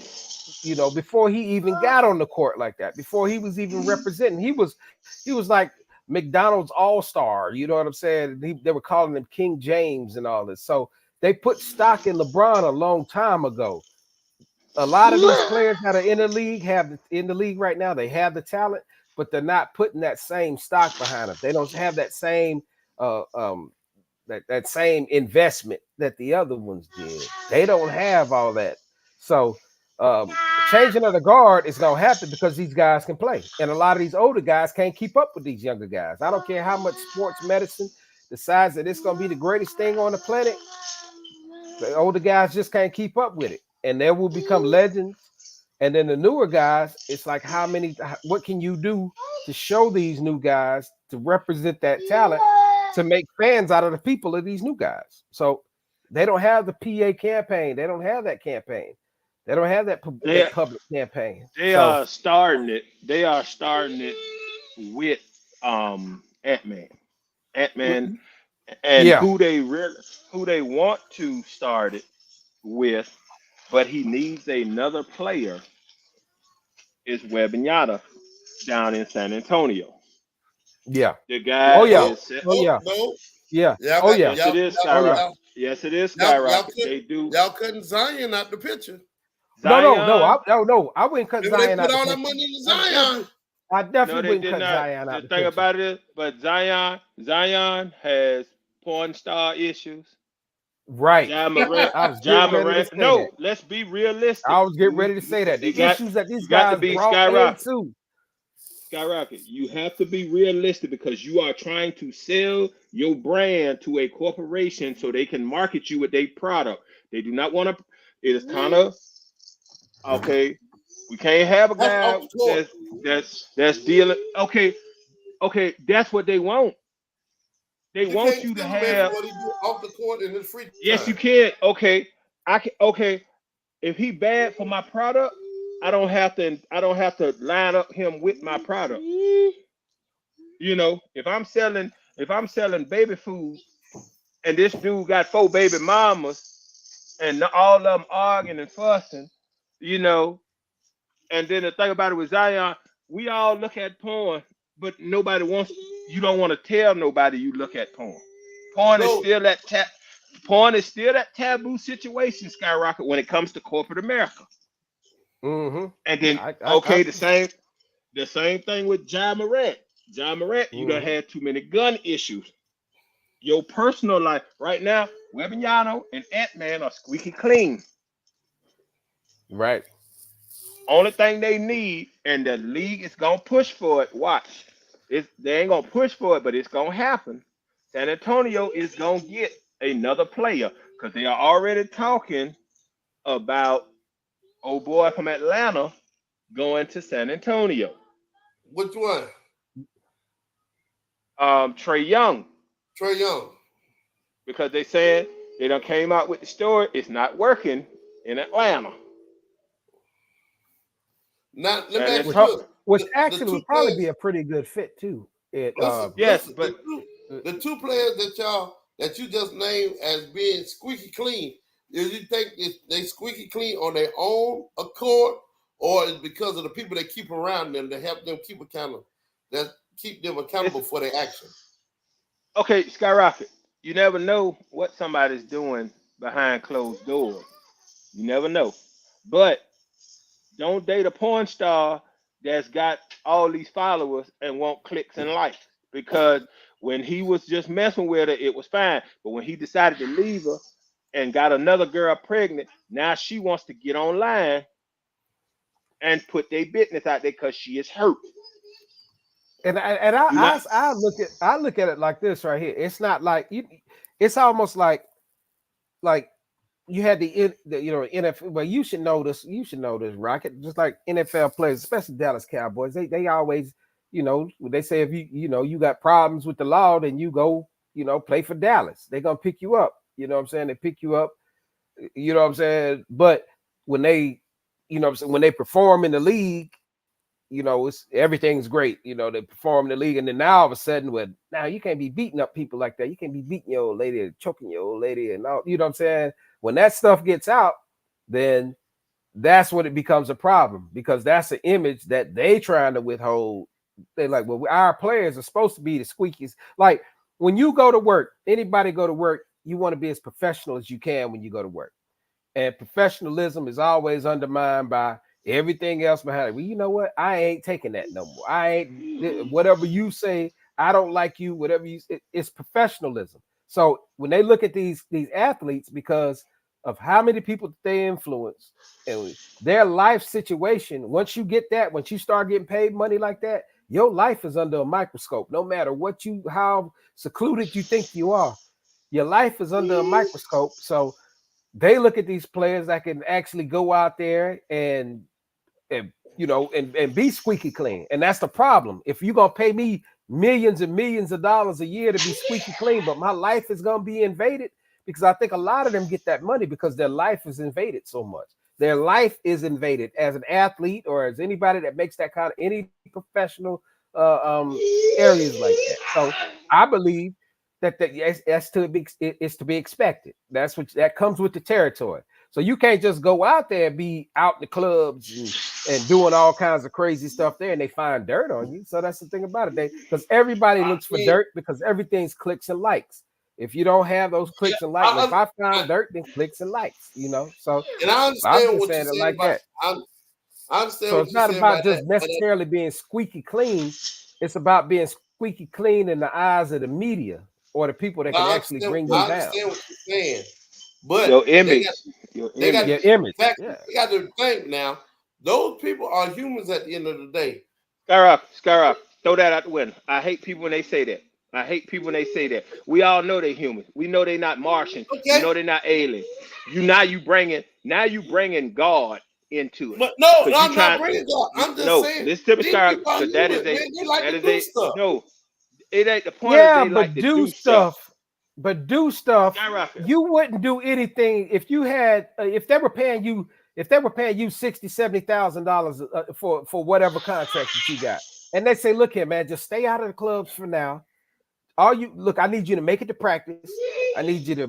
you know, before he even got on the court like that, before he was even representing. He was like McDonald's All-Star, you know what I'm saying? They were calling him King James and all this. So they put stock in LeBron a long time ago. A lot of these players that are in the league right now, they have the talent, but they're not putting that same stock behind them. They don't have that same that same investment that the other ones did. They don't have all that. So changing of the guard is gonna happen because these guys can play, and a lot of these older guys can't keep up with these younger guys. I don't care how much sports medicine decides that it's gonna be the greatest thing on the planet. The older guys just can't keep up with it, and they will become legends. And then the newer guys, it's like what can you do to show these new guys to represent that talent, to make fans out of the people of these new guys? So they don't have the PA campaign. They don't have that campaign. They don't have that public campaign.
They are starting it. They are starting it with Ant-Man. Ant-Man, and who they want to start it with, but he needs another player, is Wembanyama down in San Antonio.
Yeah.
The guy is
Yes,
it is Skyrocket. Yes, it is Skyrocket.
Y'all cutting Zion out the picture.
No. I wouldn't cut Zion out.
They put all that money in Zion.
I definitely wouldn't cut Zion out.
The thing about it is, but Zion has porn star issues.
Right.
John Morant. No, let's be realistic.
I was getting ready to say that. The issues that these guys brought into.
Skyrocket, you have to be realistic because you are trying to sell your brand to a corporation so they can market you with their product. They do not want to. It is kind of okay. We can't have a
That's
guy
off the court.
that's dealing. Okay, okay, that's what they want. They
You
want
can't
you to
send a man for
have.
what he do off the court in his free
Yes, you
time.
can. Okay, I can. Okay, if he bad for my product, I don't have to. I don't have to line up him with my product. You know, if I'm selling baby food, and this dude got 4 baby mamas, and all of them arguing and fussing, you know, and then the thing about it with Zion, we all look at porn, but nobody wants. You don't want to tell nobody you look at porn. Porn is
So
still that porn is still that taboo situation, Skyrocket, when it comes to corporate America.
Mm-hmm.
And then
I
okay, the same thing with John Morant. John Morant, you done
mm-hmm.
had too many gun issues. Your personal life right now, Webignano and Ant-Man are squeaky clean.
Right.
Only thing they need, and the league is gonna push for it. Watch, they ain't gonna push for it, but it's gonna happen. San Antonio is gonna get another player because they are already talking about old boy from Atlanta going to San Antonio.
which one?
Trey Young,
Trey Young.
because they said they done came out with the story. It's not working in Atlanta.
Now let me
San
ask you
Which
Antonio,
this:
which
the
actually
two
would probably be
players.
a pretty good fit too. It
Listen,
yes,
listen.
but
The two players that you just named as being squeaky clean. Do you think they squeaky clean on their own accord, or is because of the people they keep around them to help them keep accountable, that keep them
it's
accountable for their action?
okay. Skyrocket. You never know what somebody's doing behind closed doors. You never know. But don't date a porn star that's got all these followers and want clicks and likes. Because when he was just messing with her, it was fine. But when he decided to leave her and got another girl pregnant, now she wants to get online and put their business out there because she is hurt.
and
Do not.
I look at it like this right here. It's not like you. It's almost like you had the NFL. Well, you should know this. You should know this, Rocket. Just like NFL players, especially Dallas Cowboys, they always they say if you got problems with the law, then you go play for Dallas. They're gonna pick you up. You know what I'm saying? They pick you up. You know what I'm saying? But when they when they perform in the league, it's everything's great. They perform in the league, and then now all of a sudden, now you can't be beating up people like that. You can't be beating your old lady or choking your old lady, and all. You know what I'm saying? When that stuff gets out, then that's when it becomes a problem because that's an image that they trying to withhold. They're like, well, our players are supposed to be the squeakies. Like when you go to work, anybody go to work, you want to be as professional as you can when you go to work. And professionalism is always undermined by everything else behind it. Well, you know what? I ain't taking that no more. I ain't whatever you say. I don't like you. Whatever it's professionalism. So when they look at these athletes, because of how many people they influence and their life situation, once you start getting paid money like that, your life is under a microscope. No matter how secluded you think you are, your life is under a microscope. So they look at these players that can actually go out there and be squeaky clean. And that's the problem. If you're gonna pay me millions and millions of dollars a year to be squeaky clean, but my life is gonna be invaded, because I think a lot of them get that money because their life is invaded so much. Their life is invaded as an athlete or as anybody that makes that kind of any professional areas like that. So I believe that yes, it's to be expected. That comes with the territory. So you can't just go out there and be out in the clubs and doing all kinds of crazy stuff there and they find dirt on you. So that's the thing about it. Because everybody
I
looks for
mean,
dirt because everything's clicks and likes. If you don't have those
yeah,
clicks and likes, if I find dirt, then clicks and likes. So
and I
I'm
understand
just
what you're
saying it
saying
like
about.
that.
I understand
So
what
it's
you're
not
saying
about
about that.
just
But
necessarily being squeaky clean. It's about being squeaky clean in the eyes of the media or the people that can
I
actually
understand.
bring you
I
down.
understand what you're saying. But
Your image, your
they got
image.
Your image.
fact.
Yeah.
They got to think now. Those people are humans at the end of the day.
Skyrock, throw that out the window. I hate people when they say that. I hate people when they say that. We all know they're human. We know they're not Martian. We
Okay,
know they're not alien. You bringing God into it
but no,
because you
I'm not
trying.
bringing God. I'm just
No,
saying
listen to me,
these
Skyrock,
people are
because that is
human,
a
man. They like
that
to
is
do
a
stuff.
no. It ain't the point is
Yeah,
they like
but
to
do
do stuff.
stuff. But do stuff.
Skyrock.
You wouldn't do anything if you had if they were paying you $60,000-$70,000 for whatever contract that you got, and they say, look here, man, just stay out of the clubs for now. All you look, I need you to make it to practice. I need you to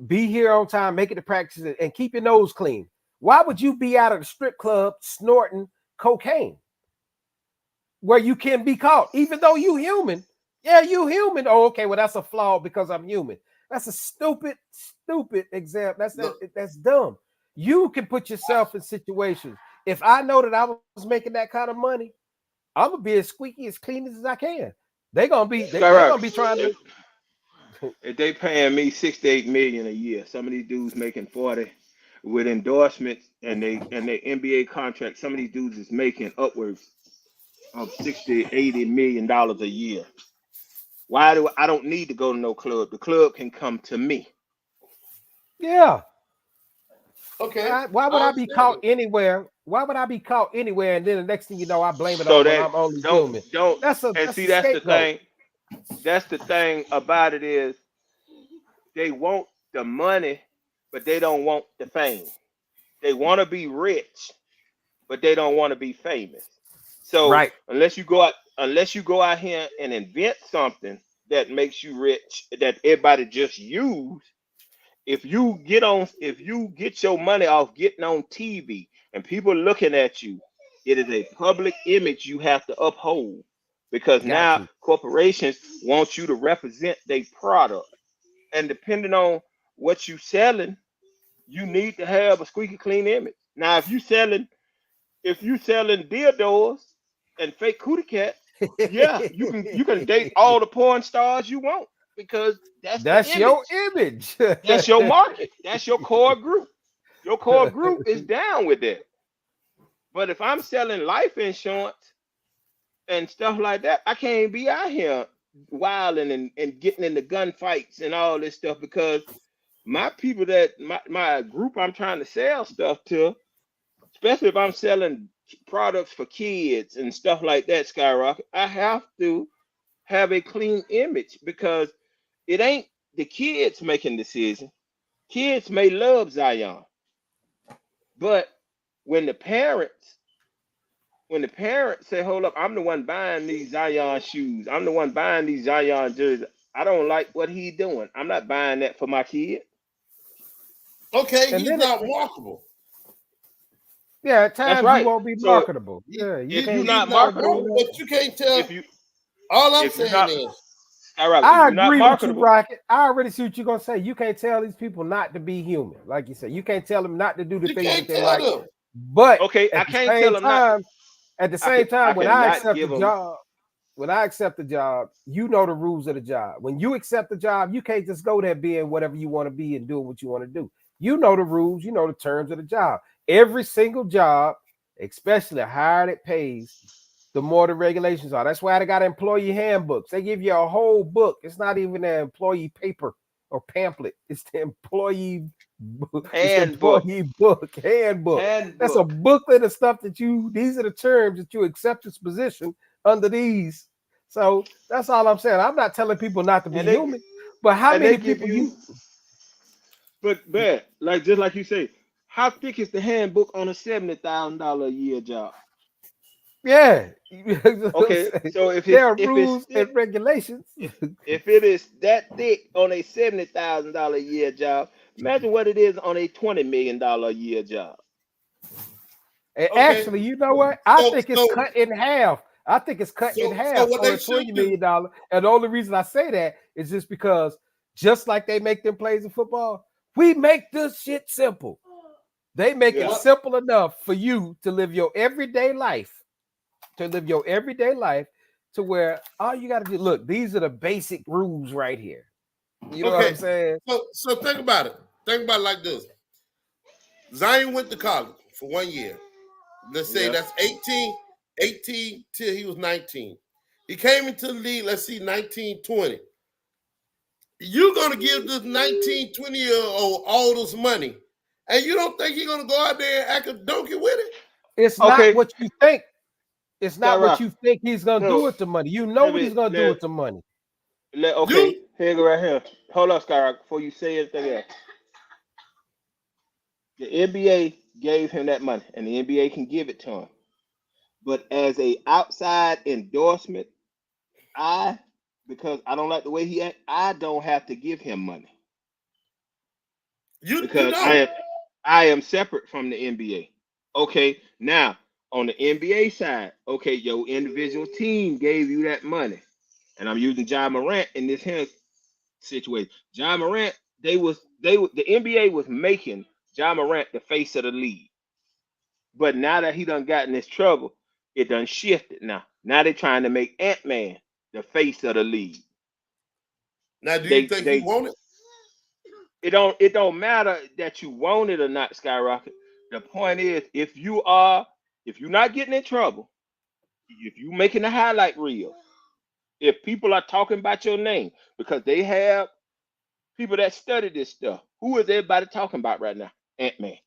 be here on time, make it to practice, and keep your nose clean. Why would you be out of the strip club snorting cocaine where you can be caught, even though you human? Yeah, you human. Oh, okay. Well, that's a flaw because I'm human. That's a stupid example.
No,
That's dumb. You can put yourself in situations. If I know that I was making that kind of money, I'm gonna be as squeaky, as clean as I can. They're gonna be
Skyrock.
trying to.
If they paying me 6 to 8 million a year, some of these dudes making 40 with endorsements and they NBA contracts. Some of these dudes is making upwards of 60, $80 million a year. Why do I don't need to go to no club? The club can come to me.
Yeah.
okay,
Why would
I
I be
understand
caught
it.
anywhere? Why would I be caught anywhere? And then the next thing you know, I blame it
So
on when
that
I'm only
don't
human.
don't
That's a
and
that's
see
a
that's the
scapegoat.
thing. That's the thing about it is they want the money, but they don't want the fame. They want to be rich, but they don't want to be famous. So
Right.
unless you go out here and invent something that makes you rich, that everybody just use. If you get your money off getting on TV and people looking at you, it is a public image you have to uphold because
Got
now
to.
corporations want you to represent their product. And depending on what you selling, you need to have a squeaky clean image. Now, if you selling dildos and fake cootie cats, yeah, you can date all the porn stars you want because that's the
That's your
image.
image.
That's your market. That's your core group. Your core group is down with that. But if I'm selling life insurance and stuff like that, I can't be out here wilding and getting into gunfights and all this stuff because my people that my group I'm trying to sell stuff to, especially if I'm selling products for kids and stuff like that, skyrocket, I have to have a clean image because it ain't the kids making decisions. Kids may love Zion, but when the parents when the parents say, "Hold up, I'm the one buying these Zion shoes. I'm the one buying these Zion jerseys. I don't like what he's doing. I'm not buying that for my kid."
Okay,
And
he's
then
not marketable.
yeah, at
That's
times you
right.
won't be
So
marketable.
He,
Yeah, you
if
he
you're
can't.
he's
not
not
marketable,
marketable, but you can't tell.
if you
All I'm
if you're
saying
not
is,
all right, if
I
you're not
agree with you,
marketable,
Rocket. I already see what you're gonna say. You can't tell these people not to be human, like you said. You can't tell them not to do the
you
things that
can't
they
tell
like.
them.
But
okay, I
at the
can't tell
same
them not.
time,
I
when I
cannot
accept the
give them.
job, you know the rules of the job. When you accept the job, you can't just go there being whatever you want to be and doing what you want to do. You know the rules, you know the terms of the job. Every single job, especially the higher it pays, the more the regulations are. That's why they got employee handbooks. They give you a whole book. It's not even an employee paper or pamphlet. It's the employee it's the
Handbook.
employee book, handbook. That's a
Handbook.
booklet of stuff these are the terms that you accept this position under these. So that's all I'm saying. I'm not telling people not to be
And they
human, but how
and they
many
give
people
you
you
but bad. Like just like you say, how thick is the handbook on a $70,000 a year job?
yeah.
Okay, so if
There
it's
are
if it's
rules
thick,
and regulations.
if it is that thick on a $70,000 a year job, imagine what it is on a $20 million a year job.
And
Okay,
actually, you know what? I
so
think it's
so
cut in half. I think it's cut in
so
half
what
on
they
a
should
$20
do?
million. And the only reason I say that is just because just like they make them plays in football, we make this shit simple. They make it
Yeah.
What?
simple enough for you to live your everyday life, to where all you got to do, look, these are the basic rules right here. You know what
Okay,
I'm saying?
so think about it. Think about it like this. Zion went to college for 1 year. Let's say
Yeah.
that's 18 till he was 19. He came into the league, let's see, 1920. You're going to give this 19, 20-year-old all this money, and you don't think he's going to go out there and act a donkey with it?
It's not
Okay,
what you think. It's not what you
Skyrocket.
think he's gonna do
No,
with the money. You know
let
what he's
me
gonna do with the money.
okay.
You,
Here go right here. Hold up, Skyrocket, before you say anything else. The NBA gave him that money, and the NBA can give it to him. But as a outside endorsement, I because I don't like the way he act, I don't have to give him money
you
because
don't.
I am separate from the NBA. Okay, now on the NBA side, okay, your individual team gave you that money, and I'm using John Morant in this here situation. John Morant, the NBA was making John Morant the face of the league, but now that he done got in this trouble, it done shifted. Now they trying to make Ant Man the face of the league.
Now, do you
They
think he
they
want it?
it don't matter that you want it or not, Skyrocket. The point is, if you're not getting in trouble, if you making a highlight reel, if people are talking about your name because they have people that study this stuff, who is everybody talking about right now? Ant Man.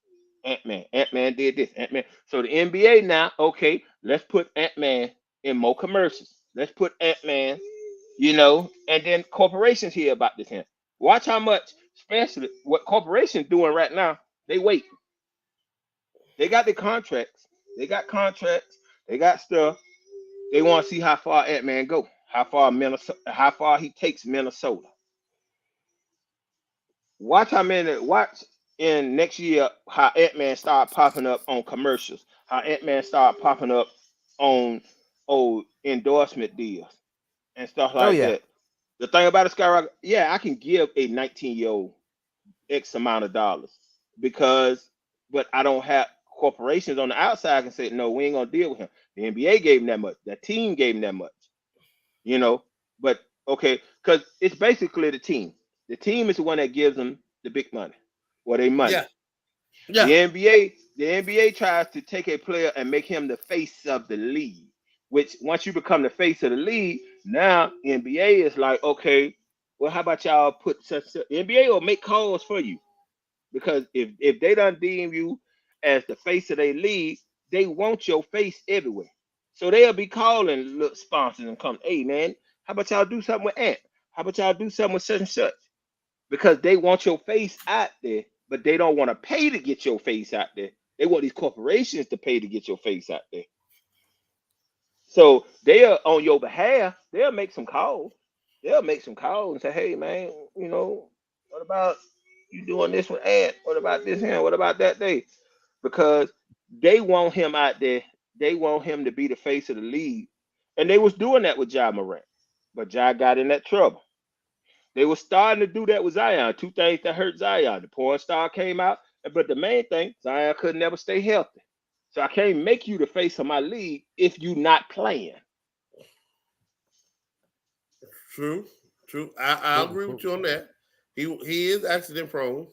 Ant Man. Ant Man did this. Ant Man. So the NBA now, okay, let's put Ant Man in more commercials. Let's put Ant Man, and then corporations hear about this. Here. Watch how much, especially what corporations doing right now. They wait. They got the contracts. They got contracts. They got stuff. They want to see how far Ant Man go. How far Minnesota? How far he takes Minnesota. Watch in next year how Ant Man start popping up on commercials. How Ant Man start popping up on old endorsement deals and stuff
Oh
like
yeah.
that. The thing about a Skyrocket, yeah, I can give a 19-year-old X amount of dollars because, but I don't have corporations on the outside can say no, we ain't gonna deal with him. The NBA gave him that much. That team gave him that much. You know, but okay, because it's basically the team. The team is the one that gives them the big money or they money.
Yeah,
The
yeah,
NBA, the NBA tries to take a player and make him the face of the league. Which once you become the face of the league, now NBA is like, okay, well, how about y'all put NBA will make calls for you because if they done deem you as the face of their league, they want your face everywhere. So they'll be calling little sponsors and come, hey man, how about y'all do something with Ant? How about y'all do something with such and such? Because they want your face out there, but they don't want to pay to get your face out there. They want these corporations to pay to get your face out there. So they'll on your behalf, they'll make some calls. They'll make some calls and say, hey man, what about you doing this with Ant? What about this here? What about that day? Because they want him out there. They want him to be the face of the league. And they was doing that with Ja Morant. But Ja got in that trouble. They were starting to do that with Zion. Two things that hurt Zion. The porn star came out, but the main thing, Zion could never stay healthy. So I can't make you the face of my league if you not playing.
true, true. I agree with you on that. He is accident prone,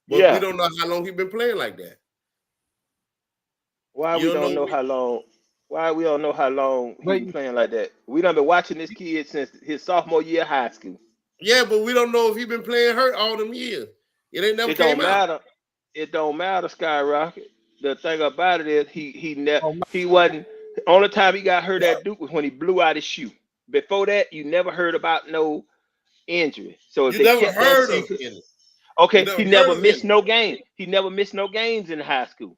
but we
Yeah.
don't know how long he been playing like that.
Why
You
we
don't
don't
know.
know how long? Why we don't know how long he
But
been playing like that? We done been watching this kid since his sophomore year of high school.
Yeah, but we don't know if he been playing hurt all them years. It ain't never
It
came
don't
out.
matter. It don't matter, Skyrocket. The thing about it is
oh, my-
he wasn't. The only time he got hurt at Duke was when he blew out his shoe. Before that, you never heard about no injury. So if
You
they
never
kept that
heard of
secret,
any. You
okay,
never
he
heard
never
of
missed
any.
no game. He never missed no games in high school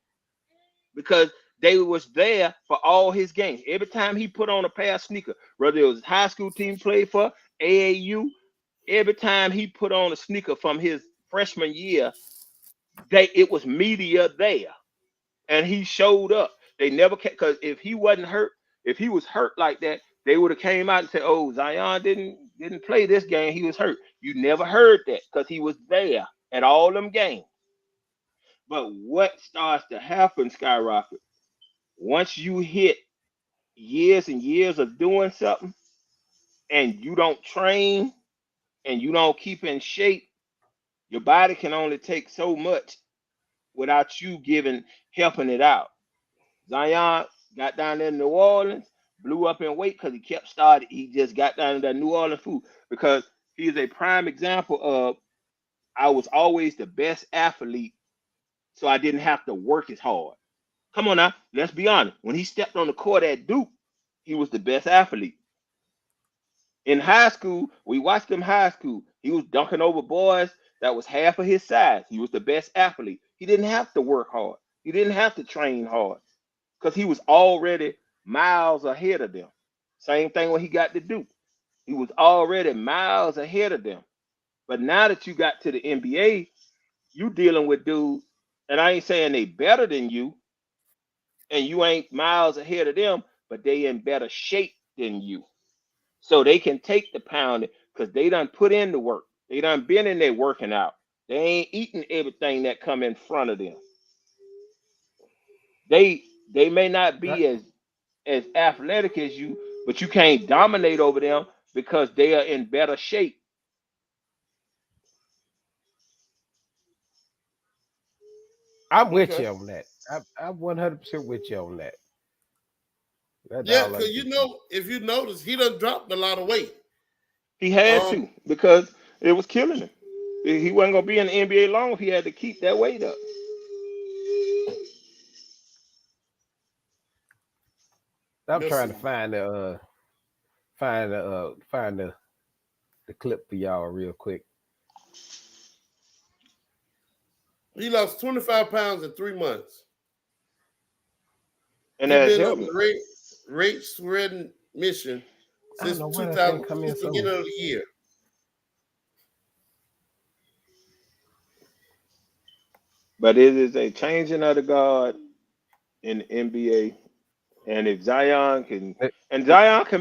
because they was there for all his games. Every time he put on a pair of sneakers, whether it was high school team played for AAU, every time he put on a sneaker from his freshman year, it was media there, and he showed up. They never because if he wasn't hurt, if he was hurt like that, they would have came out and said, "Oh, Zion didn't play this game. He was hurt." You never heard that because he was there at all them games. But what starts to happen, Skyrocket, once you hit years and years of doing something and you don't train and you don't keep in shape, your body can only take so much without you giving helping it out. Zion got down there in New Orleans, blew up in weight because he kept starting. He just got down to that New Orleans food because he is a prime example of I was always the best athlete, so I didn't have to work as hard. Come on now, let's be honest. When he stepped on the court at Duke, he was the best athlete. In high school, we watched him high school. He was dunking over boys that was half of his size. He was the best athlete. He didn't have to work hard. He didn't have to train hard because he was already miles ahead of them. Same thing when he got to Duke. He was already miles ahead of them. But now that you got to the NBA, you dealing with dudes, and I ain't saying they better than you, and you ain't miles ahead of them, but they in better shape than you. So they can take the pounding because they done put in the work. They done been in there working out. They ain't eating everything that come in front of them. They may not be as athletic as you, but you can't dominate over them because they are in better shape.
I'm with you on that. I'm 100% with you on that.
Yeah, because if you notice, he done dropped a lot of weight.
He had to because it was killing him. He wasn't gonna be in the NBA long if he had to keep that weight up.
I'm trying to find the clip for y'all real quick.
He lost 25 pounds in 3 months.
And
he's been on the rate spreading mission since 2000, since the beginning of the year.
But it is a changing of the guard in the NBA. And if Zion can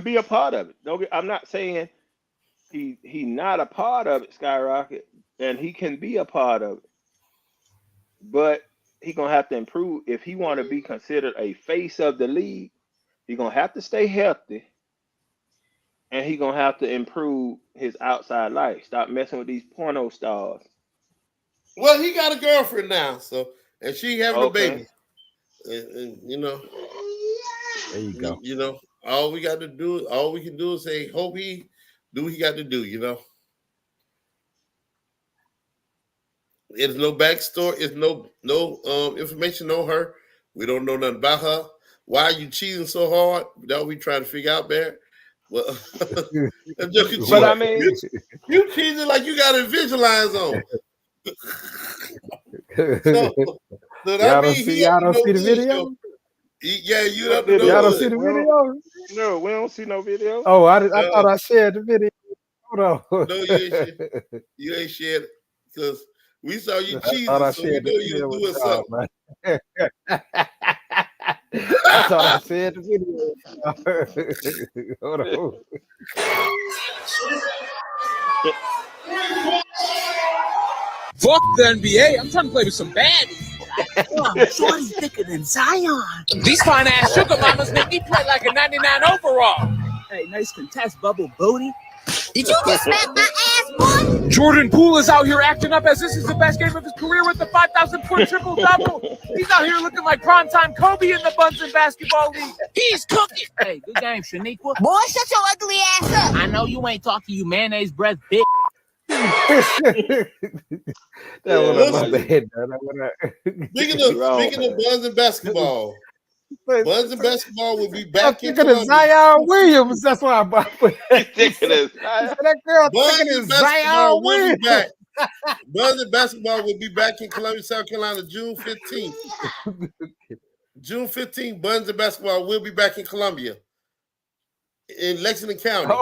be a part of it. I'm not saying he not a part of it, Skyrocket, and he can be a part of it. But he gonna have to improve if he want to be considered a face of the league. He gonna have to stay healthy, and he gonna have to improve his outside life. Stop messing with these porno stars.
Well, he got a girlfriend now, and she having a baby, and
there you go.
All we can do is say, hope he do what he got to do. There's no backstory. It's no information on her. We don't know nothing about her. Why are you cheating so hard? That we trying to figure out, Barry. Well, but
I mean,
you cheating like you got Invisaligns on. So
y'all don't see the video?
You have to know.
Y'all don't see the video?
No, we don't see no video.
Oh, I thought I shared the video. Hold on.
No, you ain't shared it because we saw you cheating, so we know you doing something.
I thought I shared the video. Hold on.
Fuck the NBA. I'm trying to play with some baddies.
Shorty's thicker than Zion.
These fine ass sugar mamas make me play like a 99 overall.
Hey, nice contest, Bubble Booty.
Did you just smack my ass, boy?
Jordan Poole is out here acting up as this is the best game of his career with the 5,000-point triple-double. He's out here looking like primetime Kobe in the Bunsen Basketball League. He's cooking.
Hey, good game, Shaniqua.
Boy, shut your ugly ass up.
I know you ain't talking, you mayonnaise breath bitch.
That was my bad.
Speaking of Bunsen basketball, Bunsen basketball will be back in
Columbia. Zion Williams. That's why I bought that girl.
Bunsen basketball will be back. Bunsen basketball will be back in Columbia, South Carolina, June 15th. June 15th, Bunsen basketball will be back in Columbia, in Lexington County.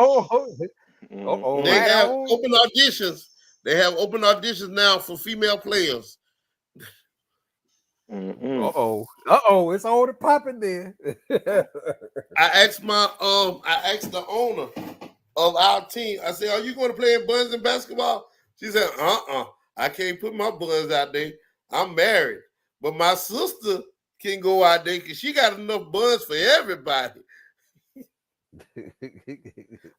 They have open auditions. They have open auditions now for female players.
It's all the popping there.
I asked the owner of our team. I said, "Are you going to play in Bunsen basketball?" She said, I can't put my buns out there. I'm married, but my sister can go out there because she got enough buns for everybody."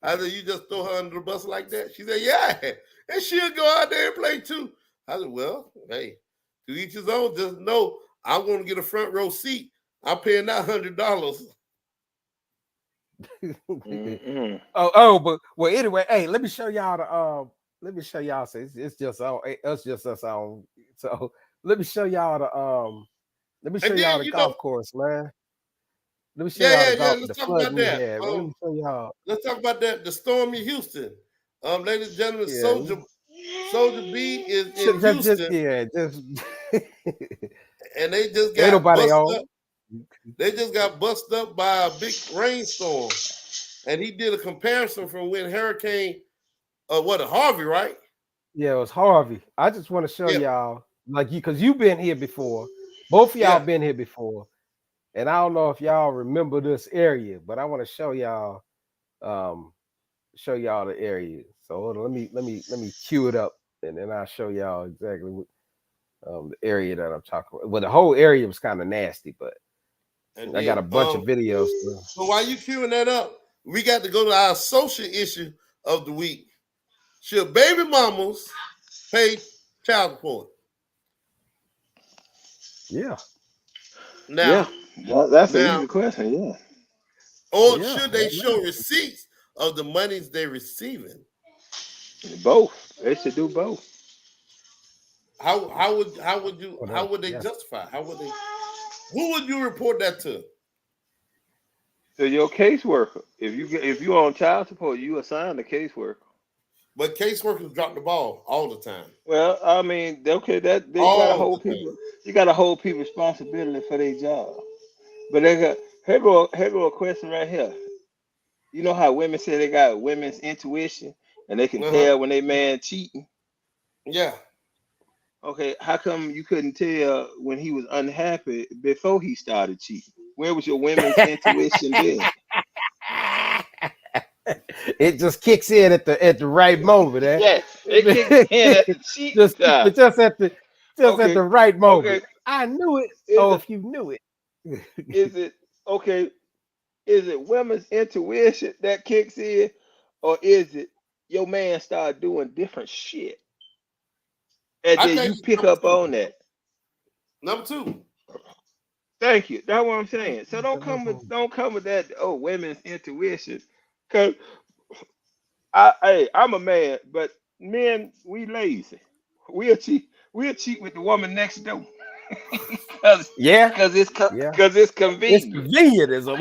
I said, "You just throw her under the bus like that?" She said, "Yeah, and she'll go out there and play too." I said, "Well, hey, to each his own. Just know I'm going to get a front row seat. I'm paying that $100.
But well, anyway, hey, let me show y'all the let me show y'all. So it's just us on. So let me show y'all
And then
the golf course, man. Let me show y'all
yeah.
the
Let's talk
flood
about
we
that.
had. Let me show y'all.
Let's talk about that. The storm in Houston. Ladies and gentlemen,
Yeah,
Soldier B is in Houston,
just
and they just
ain't
got
nobody
busted
on.
up. They just got busted up by a big rainstorm, and he did a comparison from when Hurricane, Harvey, right?
Yeah, it was Harvey. I just want to show
Yeah,
y'all, like because you've been here before. Both of y'all
yeah.
been here before, and I don't know if y'all remember this area, but I want to show y'all the area. So hold on, let me cue it up, and then I'll show y'all exactly what the area that I'm talking about. Well, the whole area was kind of nasty, but
And
I got
then,
a bunch of videos.
so while you queuing that up, we got to go to our social issue of the week. Should baby mamas pay child support?
Yeah,
Now,
that's an easy question. Yeah,
or
yeah,
should they show receipts of the monies they're receiving?
both. They should do both.
How would they
yes.
justify? Who would you report that to?
So your caseworker, if you on child support, you assign a caseworker.
But caseworkers drop the ball all the time.
Well, I mean, okay, that they gotta
All
hold
the time.
people. You gotta hold people responsibility for their job. But here go a question right here. You know how women say they got women's intuition and they can
Uh-huh.
tell when they man cheating.
Yeah.
Okay, how come you couldn't tell when he was unhappy before he started cheating? Where was your women's intuition then?
It just kicks in at the right moment, eh?
Yes, it kicks in at the cheating
just
time.
just at
Okay,
the right
okay.
moment. I knew it.
Is
Oh,
it
if you knew it.
is it okay? Is it women's intuition that kicks in, or is it your man start doing different shit and
I
then
think
you
it's
pick up on that?
number two.
Thank you. That's what I'm saying. So don't come with that. Oh, women's intuition, cause I'm a man, but men we lazy. We'll cheat with the woman next door, cause
Yeah,
cause
yeah.
it's
It's
convenient.
convenient as a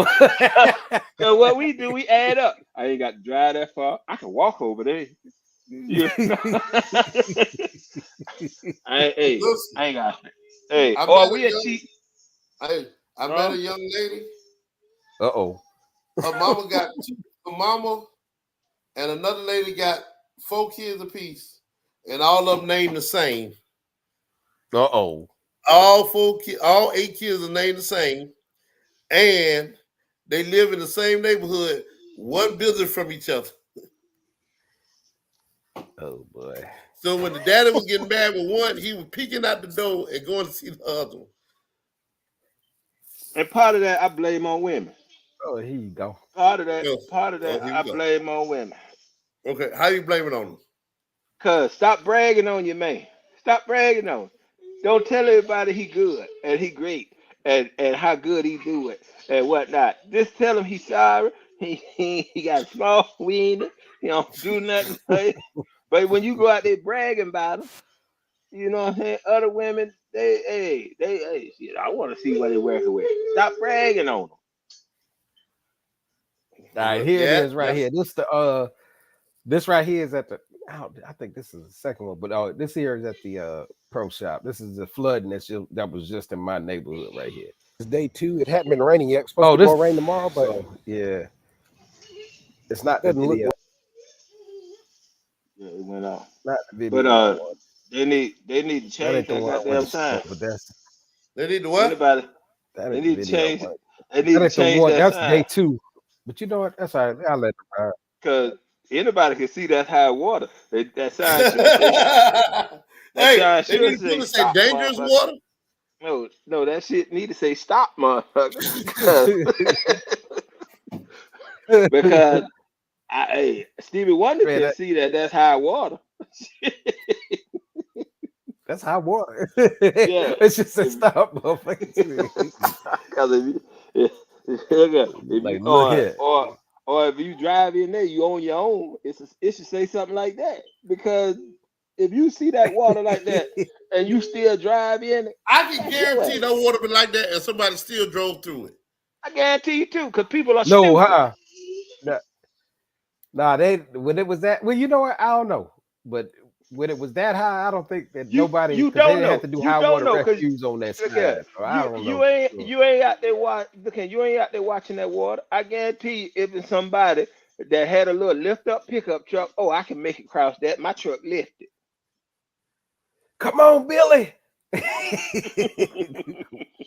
Cause what we do, we add up. I ain't got to drive that far. I can walk over there. You know?
Listen,
I ain't got. Hey,
I met
or
a
we a
young
cheat,
I met
huh?
a young lady.
Uh-oh.
Her mama got her mama and another lady got 4 kids apiece, and all of them named the same.
Uh-oh.
All 8 kids are named the same, and they live in the same neighborhood, one building from each other.
Oh boy.
So when the daddy was getting mad with one, he was peeking out the door and going to see the other one.
And part of that I blame on women.
Oh, here you go.
Yes.
Part of
Oh,
that
here we
I
go.
blame on women.
Okay, how you blame it on them?
Cause stop bragging on your man. Stop bragging on him. Don't tell everybody he good and he great and how good he do it and whatnot. Just tell him he's sorry. He got a small wiener. He don't do nothing. But when you go out there bragging about him, you know what I'm saying? Other women, hey, shit, I want to see what they working with. Stop bragging on them.
All right, here it
Yeah,
is right
that's
here. This right here is at the I think this is the second one, but this here is at the pro shop. This is the flooding that was just in my neighborhood right here.
It's day 2. It hadn't been raining yet. It's supposed to be more rain tomorrow, but
Yeah, it's not the
doesn't look.
video.
Yeah, it went off.
Not the
But
video I want.
they need to
That
change
ain't the
that
one I want
goddamn
to show,
sign.
but
they need to what?
Anybody,
that
they
ain't the
need to
video I
change.
want.
They need
That
to
ain't the
change
one.
that
That's day
sign
2. But you know what? That's all right. I'll let it ride.
because anybody can see that's high water. That sign should say. That
Hey,
sign
they
should
need to put
say
it say
stop,
dangerous
motherfucker.
water.
No, that shit need to say stop, motherfucker. Because Stevie Wonder
Man,
can see that that's high water.
That's how water.
Yeah.
It's just a stop, motherfucker.
Because if
Like,
you
look here.
or if you drive in there, you on your own. It should say something like that, because if you see that water like that and you still drive in it,
I can guarantee that water been like that and somebody still drove through it.
I guarantee you too, because people are
No,
stupid.
Nah, they when it was that. Well, you know what? I don't know, but when it was that high, I don't think that nobody,
You
because they
don't
didn't have
know.
to do
You
high
don't
water
know, because
rescues on that
look
side.
at
So I don't know.
you ain't out there you ain't out there watching that water. I guarantee you, if it's somebody that had a little lift up pickup truck, oh, I can make it cross that. My truck lifted.
Come on, Billy.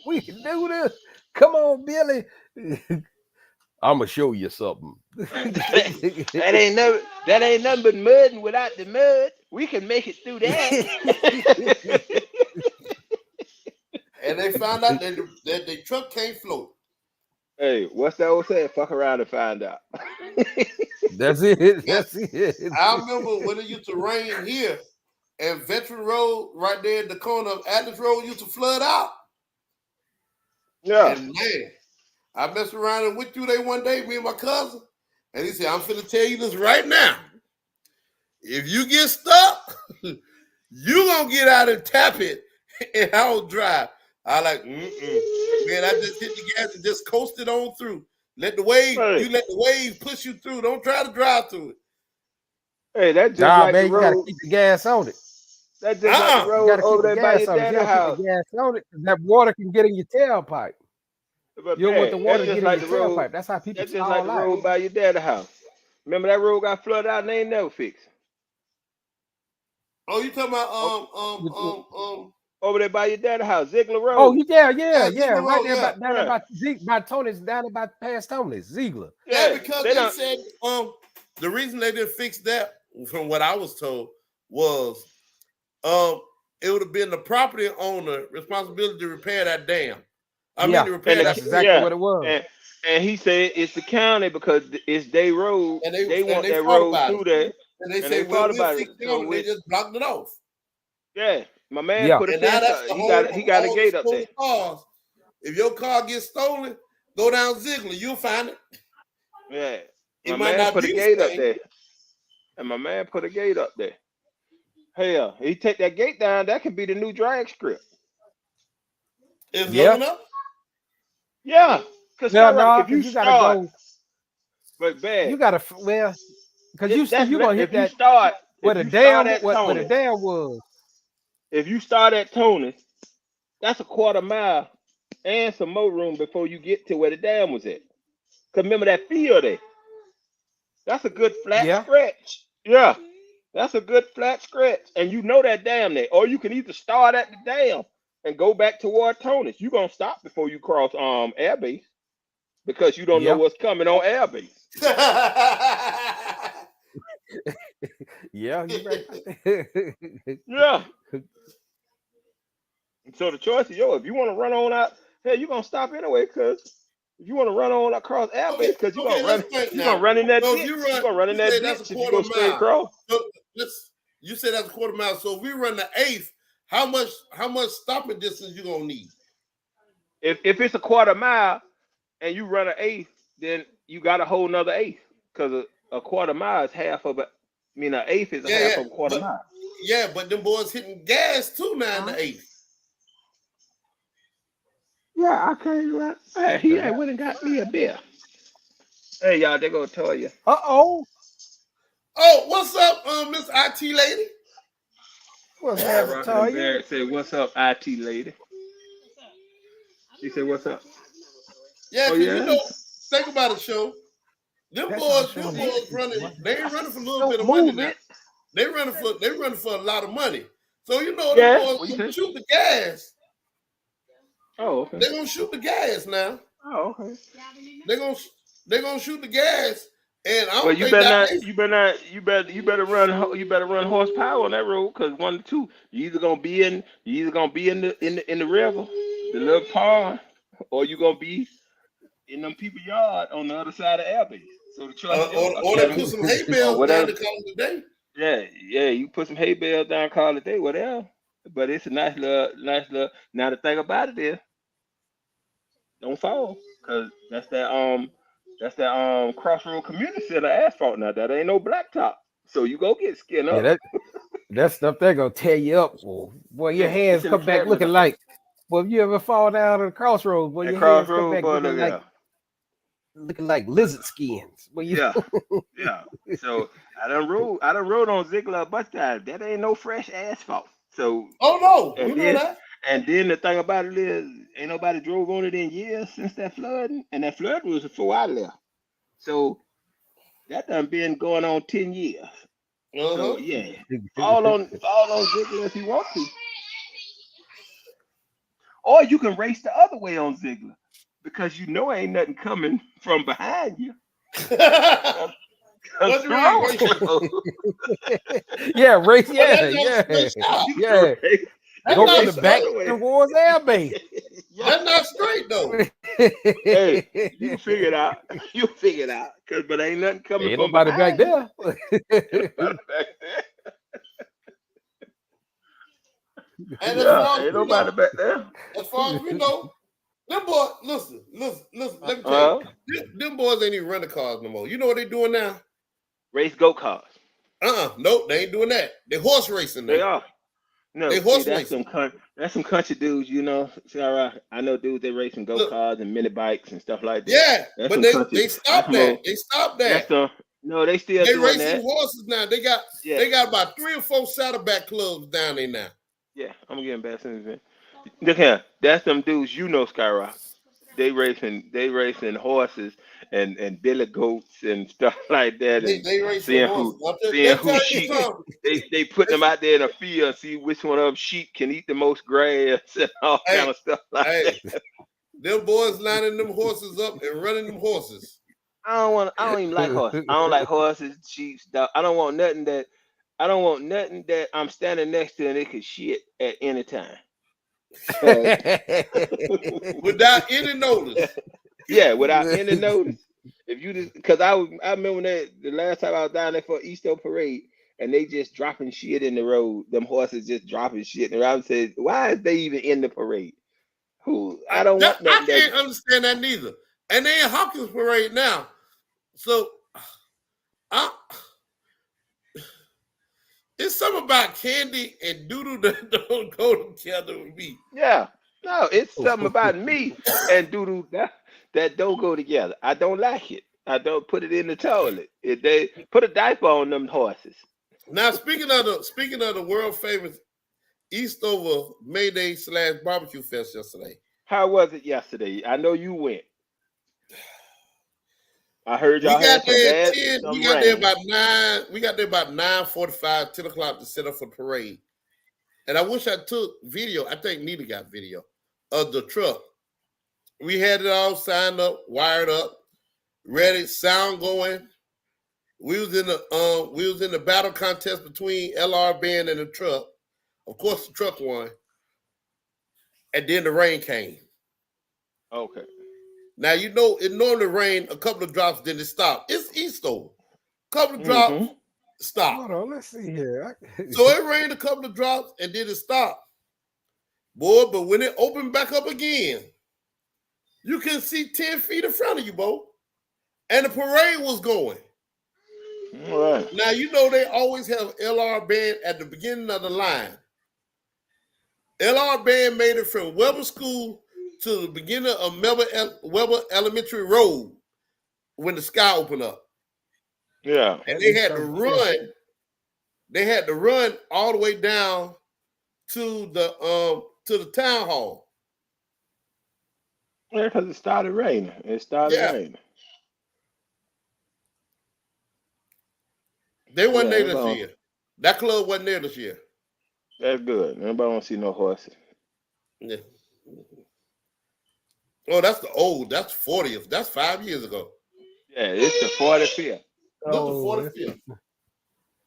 We can do this. Come on, Billy. I'm gonna show you something.
that ain't nothing but mud, and without the mud, we can make it through that.
And they found out that the truck can't float.
Hey, what's that old saying? Fuck around and find out.
That's it. That's it.
I remember when it used to rain here, and Veteran Road, right there at the corner of Atlas Road, used to flood out.
Yeah.
And man, I messed around and went through there one day, me and my cousin, and he said, "I'm finna tell you this right now. If you get stuck, you gonna get out and tap it, and I don't drive." I like, man, I just hit the gas and just coasted on through. Let the wave, you let the wave push you through. Don't try to drive through it.
Hey, that's just like
man,
the
you gotta
road.
keep the gas on it.
That's just like the
You
road
gotta
over
keep the
there by
gas
your
on it. You
dad's
don't
house.
keep the gas on it, because that water can get in your tailpipe.
But
You don't want the
man,
water
that's
to
just
get in
like
your
the road.
tailpipe. That's how people
That's just like
fall
the
out.
road by your dad's house. Remember that road got flooded out and they ain't never fixed.
Oh, you talking about
over there by your dad's house, Ziegler Road.
Oh, yeah,
Ziegler
right
Road,
there,
yeah.
down there by Tony's, down there by past Tony's, Ziegler.
Yeah, because they said the reason they didn't fix that, from what I was told, was it would have been the property owner responsibility to repair that dam. To repair
that's
that.
exactly what it was.
And he said it's the county because it's their road.
And
they want
they
that
fought
road
about
through
it.
there.
And they
And
say,
they fought
we'll
about
fix
it.
it,
So
and they just blocked it off.
Yeah, my man
Yeah.
put a
And now
fence
that's
up.
the
He
whole
got a gate up
stolen
there.
cars. If your car gets stolen, go down Ziegler, you'll find it.
Yeah.
It
My
might
man
not
put
be
a
the
gate up
same.
there. And my man put a gate up there. Hell, he take that gate down, that could be the new drag strip.
It's long enough?
Yeah. Because if you
gotta
start,
go.
but bad.
You gotta, well, because you're gonna hit
if you
that
start,
where
if
the
you start
dam,
at
where the
Tony,
dam was.
if you start at Tony, that's a quarter mile and some more room before you get to where the dam was at. Cause remember that field there? That's a good flat stretch. Yeah. That's a good flat stretch. And you know that dam there. Or you can either start at the dam and go back toward Tony's. You're gonna stop before you cross airbase, because you don't know what's coming on airbase.
Yeah, you right.
Yeah. So the choice is yours. If you want to run on out, hey, you're gonna stop anyway, because if you want to run on across airbase, because you're gonna run in that ditch. You're gonna run in that ditch if you go straight across.
So you said that's a quarter mile. So if we run the eighth, how much stopping distance you gonna need?
If it's a quarter mile and you run an eighth, then you got a whole nother eighth, because a quarter mile is half of it. I mean, an eighth is half of a quarter mile.
Yeah, but them boys hitting gas too now in the eighth.
Yeah, I can't run. Hey, he went and got me a beer. Hey, y'all, they gonna tell you.
Oh, what's up, Miss IT lady?
What's happening, Toya?
Say, what's up, IT lady? She said, what's up?
Yeah, you know, think about it, show. Them boys running. They ain't running for a little bit of money now. They running for a lot of money. So you know, them boys gonna shoot the gas.
Oh, okay.
They're gonna shoot the gas now.
Oh, okay.
They're gonna shoot the gas, and I don't
you better run horsepower on that road, because 1 or 2, you either gonna be in the river, the little pond, or you gonna be in them people's yard on the other side of airbase. So the choice
or they put some hay bales down to call it a day.
Yeah, you put some hay bales down, call it a day, whatever. but it's a nice little. Now the thing about it is, don't fall, cause that's that Crossroad Community Center asphalt. Now that ain't no blacktop, so you go get skin
Yeah,
up.
that stuff they're gonna tear you up. Boy, your
Yeah,
hands
it's in the
come back
Federal
looking
Zone.
like. Well, if you ever fall down at the crossroads, boy,
That
your hands come
Crossroad,
back
boy, look at
looking like lizard skins. Well, you
yeah, yeah. So I done rode on Ziegler a bunch of times. That ain't no fresh asphalt. So
Oh no,
and
we know
then
that.
and then the thing about it is, ain't nobody drove on it in years since that flooding, and that flood was before I left. So that done been going on 10 years. So
Uh-huh.
yeah, fall on Ziegler if you want to, or you can race the other way on Ziegler because you know ain't nothing coming from behind you.
What's
The
really
road
racing?
closed.
yeah, race,
Well,
yeah,
that's not a
yeah,
straight shot.
You can
yeah.
race, you
That's
Go
can
from
not
race
the
the
back
other
straight.
way.
towards air base.
Yeah.
That's not straight though.
Hey, you can figure it out. You figure it out. But ain't nothing coming
Ain't
from
nobody back
behind you.
there.
Ain't nobody back there.
And
Yeah, ain't nobody back there.
as far as we know, them boys. Listen. Let me tell you,
Uh-huh.
them boys ain't even renting cars no more. You know what they doing now?
Race go-karts.
Nope, they ain't doing that. They horse racing
They
now.
are.
They
No, see,
horse racing.
that's some country dudes, you know. See, all right. I know dudes they racing
Look,
go-karts and mini bikes and stuff like that.
yeah,
That's
but
some
they
country.
they
That's
stopped that.
more.
They stopped
That's
that.
some. No, they still
They
doing
racing
that.
horses now.
Yeah,
They got about 3 or 4 saddleback clubs down there now.
yeah. I'm getting bad sense. Look here, that's them dudes you know, Skyrock. They racing horses and billy goats and stuff like that, and
They racing
seeing
horses.
who
They
seeing who
tell you
sheep.
something.
They put them out there in a field, see which one of them sheep can eat the most grass and all
Hey,
kind of stuff like
hey,
that.
them boys lining them horses up and running them horses.
I don't even like horses. I don't like horses, sheep, dog. I don't want nothing that I'm standing next to and it could shit at any time. 'Cause
Without any notice.
yeah, without any notice. If you just because I remember that the last time I was down there for Easter parade and they just dropping shit in the road. Them horses just dropping shit in the road. I said, why is they even in the parade? Who I don't want
I
nothing that
can't understand that neither. And they in Hawkins Parade now. So I, it's something about candy and doodoo that don't go together with me.
yeah. No, it's something about me and doodoo that don't go together. I don't like it. I don't put it in the toilet. If they put a diaper on them horses.
Now speaking of the world famous Eastover May Day / barbecue fest yesterday.
How was it yesterday? I know you went. I heard
We
y'all
got
had some
there at
bad
10. We
some
got there
rain.
about 9. We got there about 9:45, 10 o'clock to set up for the parade. And I wish I took video. I think Nita got video of the truck. We had it all signed up, wired up, ready, sound going. We was in the battle contest between LR Band and the truck. Of course, the truck won. And then the rain came.
Okay.
Now you know it normally rained a couple of drops, then it stopped. It's Eastover. Couple of drops,
Mm-hmm.
stop.
Hold on, let's see here.
So it rained a couple of drops and then it stopped. Boy, but when it opened back up again, you can see 10 feet in front of you, Bo. And the parade was going.
All right.
Now, you know they always have LR Band at the beginning of the line. LR Band made it from Weber School to the beginning of Weber Elementary Road when the sky opened up.
Yeah.
And they had to run. They had to run all the way down to the town hall.
Yeah, because it started raining. It started
Yeah,
raining.
they wasn't
Yeah,
there this year. That club wasn't there this year.
that's good. Nobody want to see no horses.
Yeah. Oh, that's the old. That's 40th. That's 5 years ago.
Yeah, it's the 45th.
Look, the
Oh,
45th.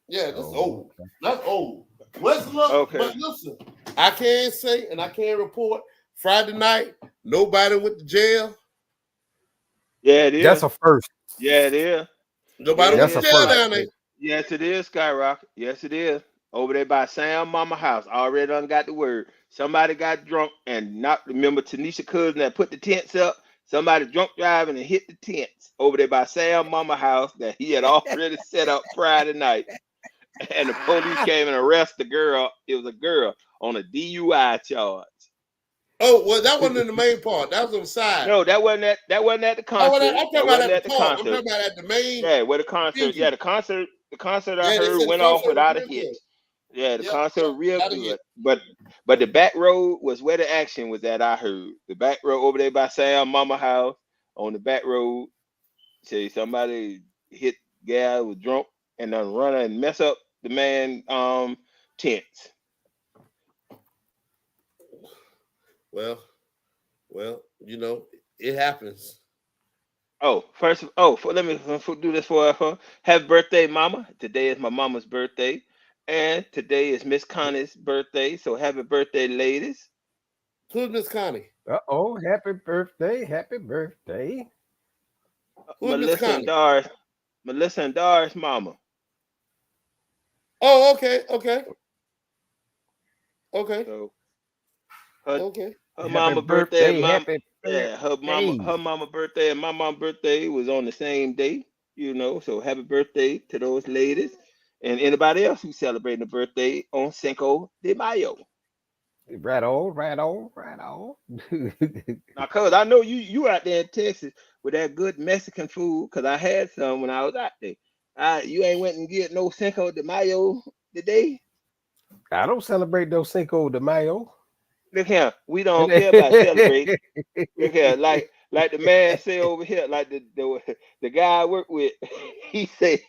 Yeah, that's
oh,
old. That's old. Let's look.
Okay.
But listen, I can't say and I can't report Friday night. Nobody went to jail.
Yeah, it is.
that's a first.
Yeah, it is.
Nobody
Yeah,
went
That's
to
a
jail
first.
down there.
Yes, it is, Skyrocket. Yes, it is. over there by Sam Mama house. I already done got the word. Somebody got drunk and not remember Tanisha cousin that put the tents up. Somebody drunk driving and hit the tents over there by Sam Mama house that he had already set up Friday night. And the police came and arrested the girl. It was a girl on a DUI charge.
Oh, well, that wasn't in the main part. That was on the side.
No, that wasn't at the concert.
Oh, well, I'm talking about at the part. I'm
concert.
talking about at the main.
Yeah, where the concert.
venue.
Yeah, the concert I
Yeah, they
heard
said
went
the
off
concert
without a
was real
hitch.
good.
Yeah, the
Yep,
concert was real
without a
good.
hitch.
But the back road was where the action was at. I heard the back road over there by Sam Mama house on the back road. Say somebody hit guy was drunk and then run and mess up the man tents.
Well, you know, it happens.
Oh, let me do this for her. Happy birthday, Mama. Today is my mama's birthday. And today is Miss Connie's birthday. So happy birthday, ladies.
Who's Miss Connie?
Uh-oh, happy birthday, happy birthday.
Who's Miss
Melissa
Connie?
and Doris. Melissa and Doris' mama.
Oh, okay.
So her
Happy
mama birthday,
happy
her mama birthday and my mama birthday was on the same day, you know. So happy birthday to those ladies and anybody else who's celebrating a birthday on Cinco de Mayo.
Right on.
Now, cuz I know you out there in Texas with that good Mexican food, cause I had some when I was out there. You ain't went and get no Cinco de Mayo today?
I don't celebrate those Cinco de Mayo.
Look here, we don't care about celebrating. Look here, like the man say over here, like the guy I work with, he said,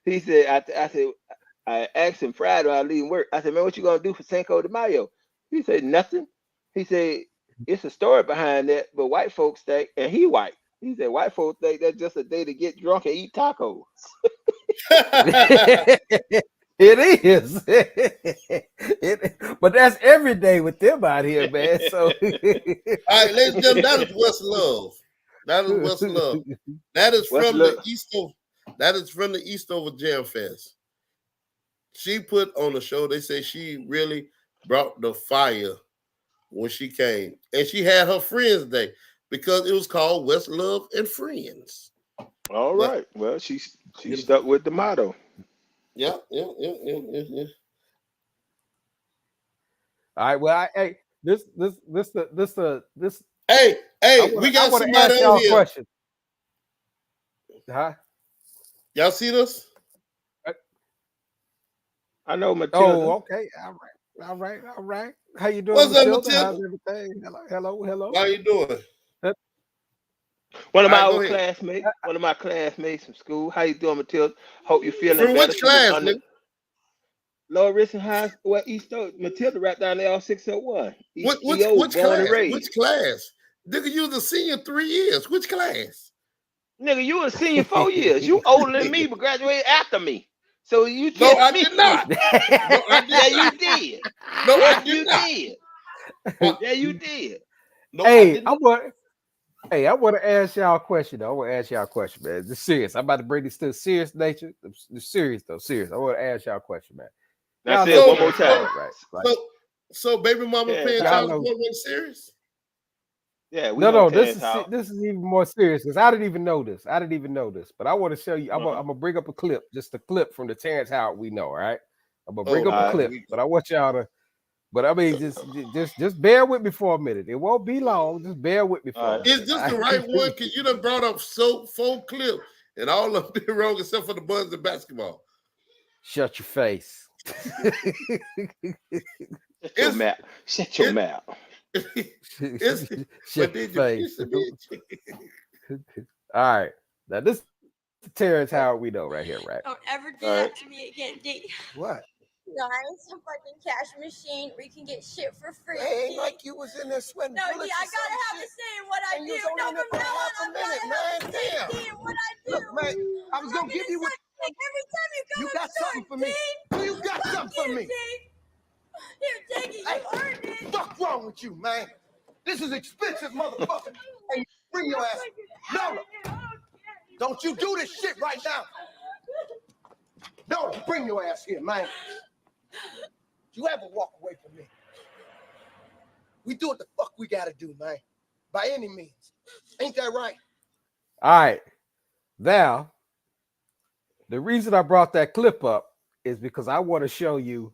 I asked him Friday while I leave work. I said, man, what you gonna do for Cinco de Mayo? He said, nothing. He said, it's a story behind that, but white folks think, and he white. He said, white folks think that's just a day to get drunk and eat tacos.
It is. But that's every day with them out here, man. So
All right, ladies and gentlemen, that is West Love. That is West Love. That is from the Eastover. That is from the Eastover Jam Fest. She put on the show. They say she really brought the fire when she came, and she had her Friends Day because it was called West Love and Friends.
All right. Well, she stuck with the motto.
Yeah.
all right. Well, hey, this.
Hey, we got somebody on here.
Question. Huh?
Y'all see this?
I know Matilda.
Oh, okay. All right. How you doing,
What's up,
Matilda?
Matilda?
How's everything? Hello.
How you doing?
One of my
All right,
old
go ahead.
classmates. One of my classmates from school. How you doing, Matilda? Hope you're feeling
From
better.
which class, nigga?
Lower Richland High. Well, East Oak. Matilda right down there, all 601.
Which class? Which class? Nigga, you was a senior 3 years. Which class?
Nigga, you a senior 4 years. You older than me, but graduated after me. So you
No,
tell
I
me.
did not. No, I did
Yeah,
not.
you did.
No, I
Yes,
did
you
not.
did. Yeah, you did.
No, I
Hey,
did
I
not.
want to ask y'all a question, though. I want to ask y'all a question, man. This serious. I'm about to bring this to a serious nature. It's serious, though. Serious. I want to ask y'all a question, man.
Now say
Y'all
it
know
one more time.
right? Like,
So baby mama
Yeah,
paying
y'all
child
know-
support wasn't serious?
Yeah, we
no.
know
This
Terrence Howard.
is even more serious because I didn't even know this. But I want to show you. I'm gonna bring up a clip, just a clip from the Terrence Howard we know. All right. I'm gonna bring up a clip, but I want y'all to. But I mean, just bear with me for a minute. It won't be long. Just bear with me for a minute.
Is this the right one? Because you done brought up four clips and all of them been wrong except for the buns and basketball.
Shut your face.
Shut your mouth. Shut your mouth.
Shut your face. All right. Now this is Terrence Howard we know right here, right?
Don't ever do that to me again, D.
What?
Guys, a fucking cash machine where you can get shit for free.
Hey, ain't like you was in there sweating.
No, D, I gotta have to say what I do. No,
for half a minute, man. Damn.
What I do.
Look, man, I was gonna give you what.
Like every time you come
You
in
got
the store,
something for me. You got something for me.
Here, take it. You earned it.
What's wrong with you, man? This is expensive, motherfucker. Hey, bring your ass. No, don't you do this shit right now. No, bring your ass here, man. you ever walk away from me. We do what the fuck we gotta do, man. By any means. Ain't that right?
All right. Now, the reason I brought that clip up is because I want to show you.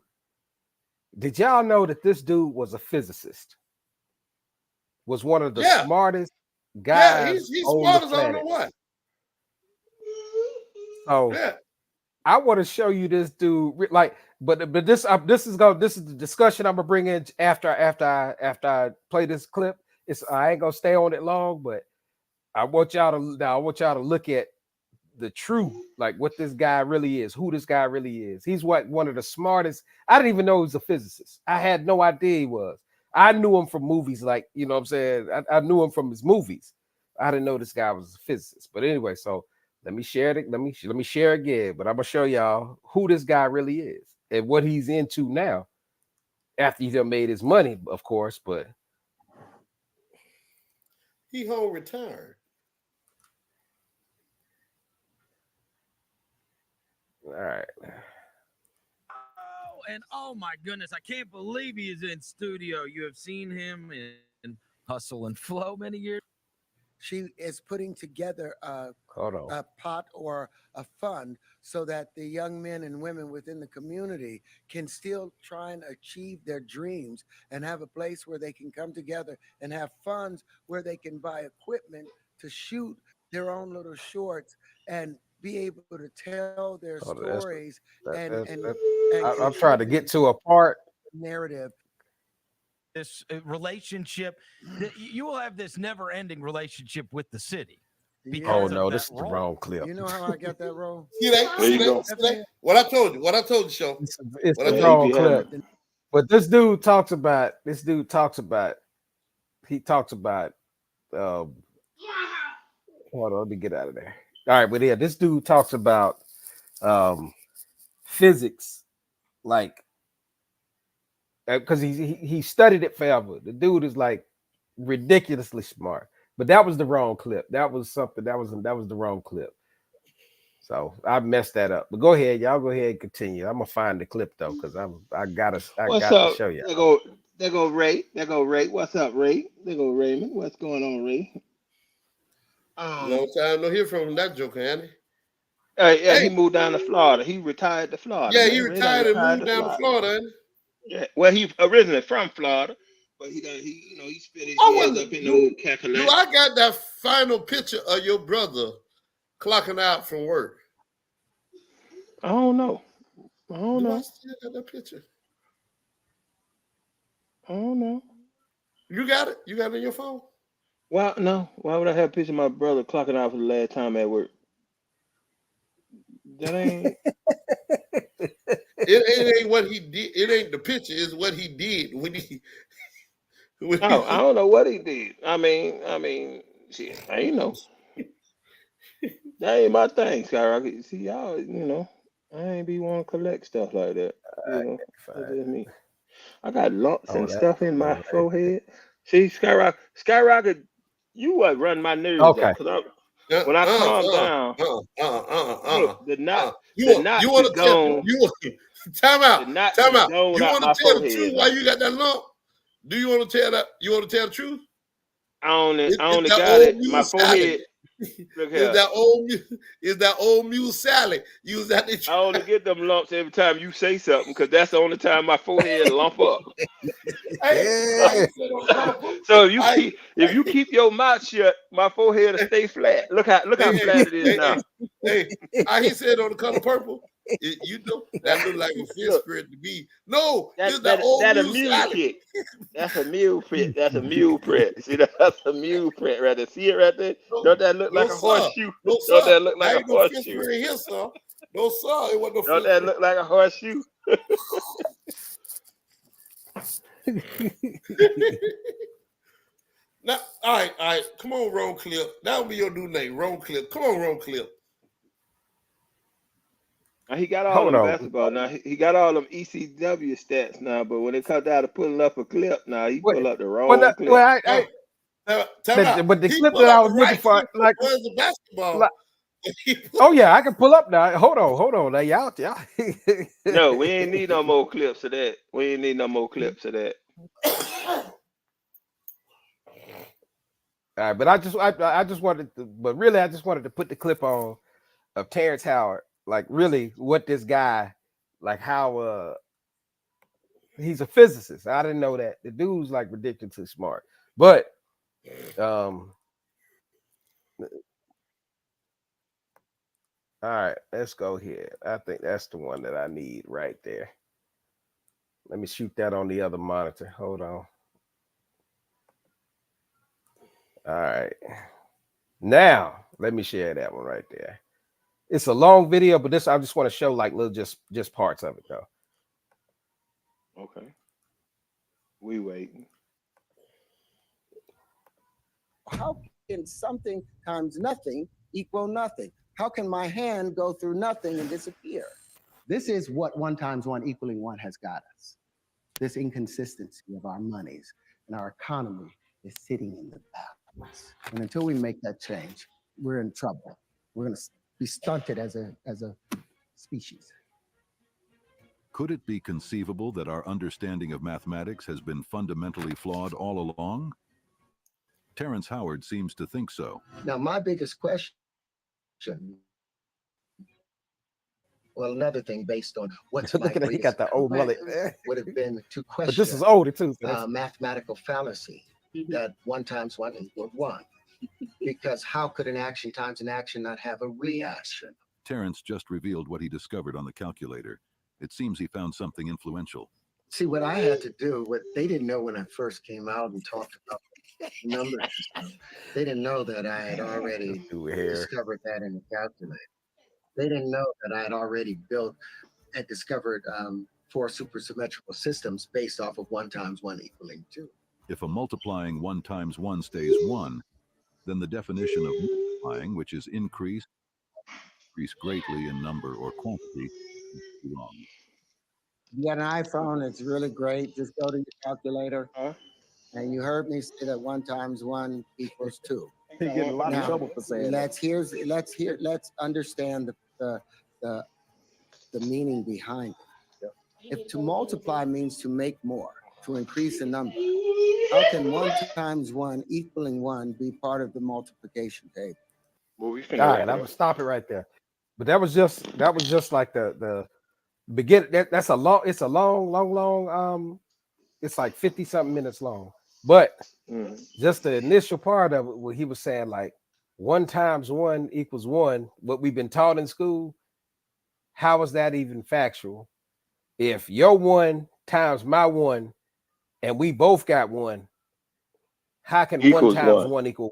Did y'all know that this dude was a physicist? Was one of the smartest guys
he's
on
smart
the
as I don't
planet.
know what.
So I want to show you this dude. Like, but this is the discussion I'm gonna bring in after I play this clip. I ain't gonna stay on it long, but I want y'all to look at the true, like what this guy really is, who this guy really is. He's one of the smartest. I didn't even know he was a physicist. I had no idea he was. I knew him from movies, like, you know what I'm saying? I knew him from his movies. I didn't know this guy was a physicist. But anyway, so let me share it. Let me share again. But I'm gonna show y'all who this guy really is and what he's into now. After he done made his money, of course, but
he home retired.
All right.
Oh, and oh my goodness, I can't believe he is in studio. You have seen him in Hustle and Flow many years.
She is putting together a pot or a fund so that the young men and women within the community can still try and achieve their dreams and have a place where they can come together and have funds where they can buy equipment to shoot their own little shorts and be able to tell their stories.
I'm trying to get to a part
narrative.
This relationship, you will have this never-ending relationship with the city.
Oh no, this is the wrong clip.
You know how I got that role?
What I told you, Show.
It's the wrong clip. But this dude talks about. He talks about. Hold on, let me get out of there. All right, but yeah, this dude talks about physics, like, because he studied it forever. The dude is like ridiculously smart. But that was the wrong clip. That was the wrong clip. So I messed that up. But go ahead, y'all. Go ahead and continue. I'm gonna find the clip though, because I got to show you.
There go Ray. What's up, Ray? There go Raymond. What's going on, Ray?
Long time no hear from that joker, Andy.
He moved down to Florida. He retired to Florida.
Yeah, he retired and moved down to Florida.
Yeah, well, he originally from Florida, but he spent his years up in the Cackalack.
Do I got that final picture of your brother clocking out from work?
I don't know. I
still got that picture?
I don't know.
You got it? You got it in your phone?
Why? No. Why would I have a picture of my brother clocking out for the last time at work? That ain't.
It ain't what he did. It ain't the picture. It's what he did when he.
I don't know what he did. I mean, shit. I ain't know. That ain't my thing, Skyrocket. See, y'all, I ain't be want to collect stuff like that. That's just me. I got lumps and stuff in my forehead. See, Skyrocket, you what run my nerves up. When I calm down, the knot is gone.
Time out. You want to tell the truth why you got that lump? Do you want to tell that? You want to tell the truth?
I only got it. My forehead. Look here.
Is that old mule Sally? Use that.
I only get them lumps every time you say something, because that's the only time my forehead lump up. So if you keep your mouth shut, my forehead will stay flat. Look how flat it is now.
He said on The Color Purple. That look like a fish spread to me. No,
that's a mule kick. That's a mule print. That's a mule print. See, that's a mule print right there. See it right there? Don't that look like a horseshoe? Don't that look like a horseshoe?
Here, sir. No, sir. It wasn't
Don't that look like a horseshoe?
Now, all right. Come on, Ron Clip. That would be your new name, Ron Clip. Come on, Ron Clip.
Now, he got all them basketball. Now he got all them ECW stats now, but when it comes down to pulling up a clip, now he pull up the wrong clip.
But the clip that I was looking for, like,
where's the basketball?
Oh yeah, I can pull up now. Hold on. Now y'all.
No, we ain't need no more clips of that. We ain't need no more clips of that.
All right, but I just wanted to, but really I just wanted to put the clip on of Terrence Howard, like really what this guy, like how he's a physicist. I didn't know that. The dude's like ridiculously smart. But all right, let's go here. I think that's the one that I need right there. Let me shoot that on the other monitor. Hold on. All right. Now, let me share that one right there. It's a long video, but this I just want to show like little just parts of it though.
Okay. We waiting.
How can something times nothing equal nothing? How can my hand go through nothing and disappear? This is what 1 times 1 equaling 1 has got us. This inconsistency of our monies and our economy is sitting in the balance. And until we make that change, we're in trouble. We're going to be stunted as a species.
Could it be conceivable that our understanding of mathematics has been fundamentally flawed all along? Terrence Howard seems to think so.
Now, my biggest question, well, another thing based on what's my
Look at that, he got the old mullet.
would have been to question.
But this is older too. So
mathematical fallacy that 1 times 1 equals 1. Because how could an action times an action not have a reaction?
Terrence just revealed what he discovered on the calculator. It seems he found something influential.
See, what I had to do, what they didn't know when I first came out and talked about numbers, they didn't know that I had already discovered that in the calculator. They didn't know that I had already discovered 4 supersymmetrical systems based off of 1 times 1 equaling 2.
If a multiplying 1 times 1 stays 1, then the definition of multiplying, which is increase greatly in number or quantity, is wrong.
You got an iPhone, it's really great. Just go to your calculator. And you heard me say that 1 times 1 equals 2.
He getting a lot of trouble for saying that.
Let's understand the meaning behind it. If to multiply means to make more, to increase a number, how can 1 times 1 equaling 1 be part of the multiplication table?
Well, we
all right, I'm gonna stop it right there. But that was just like the beginning. It's a long. It's like 50 something minutes long. But just the initial part of it, where he was saying like 1 times 1 equals 1, what we've been taught in school, how is that even factual? If your 1 times my 1 and we both got 1, how can 1 times 1 equal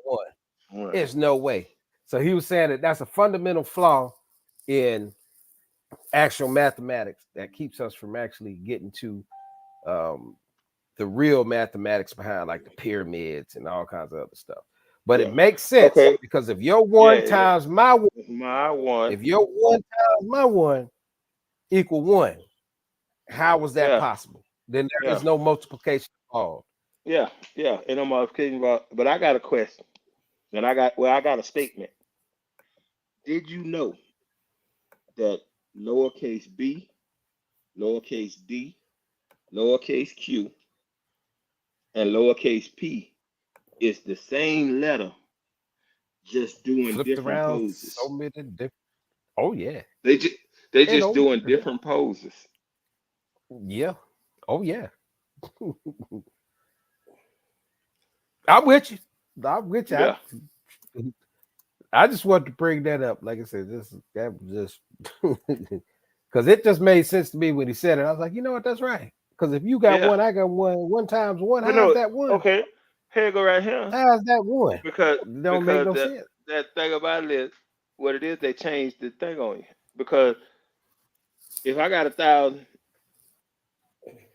1? There's no way. So he was saying that that's a fundamental flaw in actual mathematics that keeps us from actually getting to the real mathematics behind like the pyramids and all kinds of other stuff. But it makes sense because if your 1 times my 1, if your 1 times my 1 equal 1, how was that possible? Then there is no multiplication involved.
Yeah, and I'm multiplication involved. But I got a question, and I got a statement. Did you know that lowercase b, lowercase d, lowercase q, and lowercase p is the same letter, just doing
Flipped
different
around
poses?
so many different. Oh yeah,
they just doing different poses.
Yeah. Oh yeah. I'm with you.
Yeah.
I just wanted to bring that up. Like I said, that was just because it just made sense to me when he said it. I was like, you know what, that's right. Because if you got 1, I got 1. 1 times 1, how's that 1?
Okay, here you go right here.
How's that 1?
Because
it don't make no sense.
That thing about it is what it is. They changed the thing on you because if I got 1,000,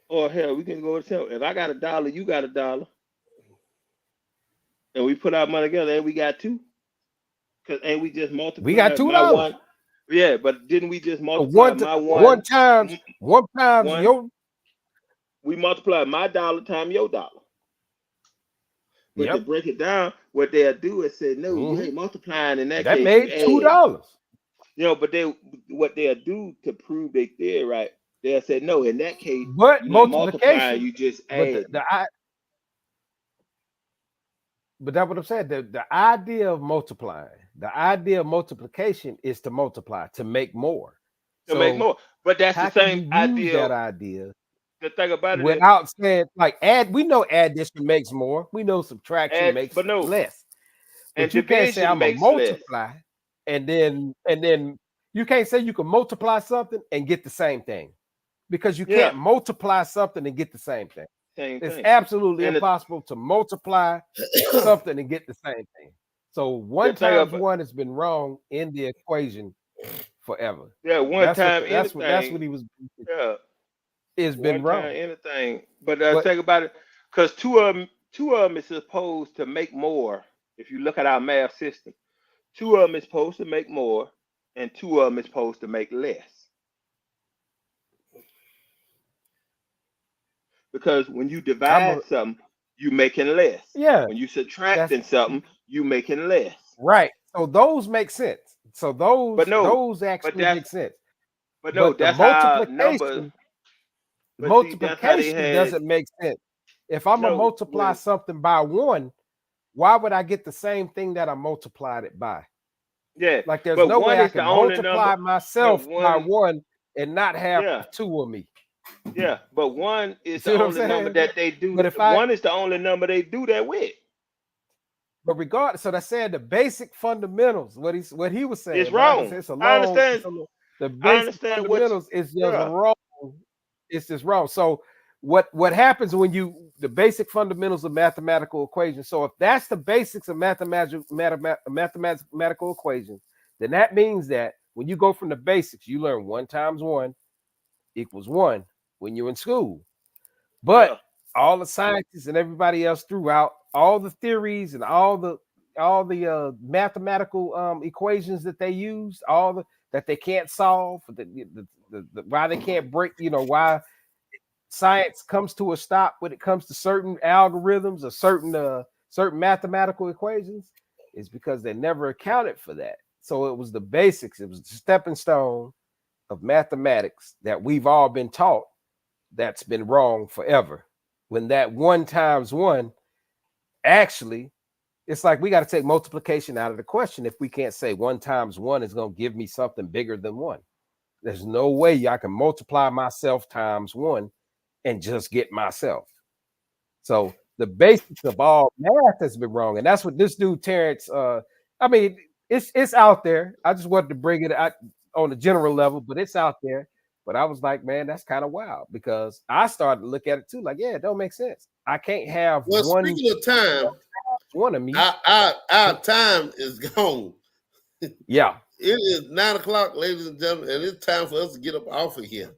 or hell, we can go to 10. If I got $1, you got $1, and we put our money together, and we got 2. Because ain't we just multiply?
We got $2.
Yeah, but didn't we just multiply my
1 times your?
We multiply my $1 times your $1. But to break it down, what they'll do is say, no, you ain't multiplying in that
That
case.
made $2.
But what they'll do to prove their theory, right? They'll say, no, in that case,
But
you're not multiplying,
multiplication,
you just
but
add.
but that's what I'm saying. The idea of multiplying, the idea of multiplication is to multiply, to make more.
Make more. But that's the same
use that idea.
The thing about it
without saying like we know addition makes more. We know subtraction makes less. But you can't say I'm gonna multiply and then you can't say you can multiply something and get the same thing. Because you can't multiply something and get the same thing. It's absolutely impossible to multiply something and get the same thing. So 1 times 1 has been wrong in the equation forever.
Yeah,
that's what he was.
Yeah,
it's been wrong.
Anything, but think about it, because two of them is supposed to make more. If you look at our math system, 2 of them is supposed to make more, and 2 of them is supposed to make less. Because when you divide something, you making less.
Yeah.
When you subtracting something, you making less.
Right. So those make sense. So those actually make sense.
But no, that's how numbers.
Multiplication doesn't make sense. If I'm gonna multiply something by 1, why would I get the same thing that I multiplied it by?
Yeah.
Like there's no way I can multiply myself by 1 and not have 2 of me.
Yeah, but 1 is the only number that they do. But if 1 is the only number they do that with.
But regardless, so that's saying the basic fundamentals. What he was saying
is wrong. I understand.
The basic fundamentals is just wrong. It's just wrong. So what happens when the basic fundamentals of mathematical equations? So if that's the basics of mathematical equations, then that means that when you go from the basics, you learn 1 times 1 equals 1 when you're in school. But all the scientists and everybody else throughout, all the theories and all the mathematical equations that they use, that they can't solve, why they can't break, why science comes to a stop when it comes to certain algorithms or certain mathematical equations, is because they never accounted for that. So it was the basics, it was the stepping stone of mathematics that we've all been taught that's been wrong forever. When that 1 times 1, actually, it's like we got to take multiplication out of the question if we can't say 1 times 1 is going to give me something bigger than 1. There's no way I can multiply myself times 1 and just get myself. So the basics of all math has been wrong. And that's what this dude, Terrence, I mean, it's out there. I just wanted to bring it out on a general level, but it's out there. But I was like, man, that's kind of wild, because I started to look at it too. Like, yeah, it don't make sense. I can't have one.
Speaking of time,
one of me.
Our time is gone.
Yeah.
It is 9 o'clock, ladies and gentlemen, and it's time for us to get up off of here.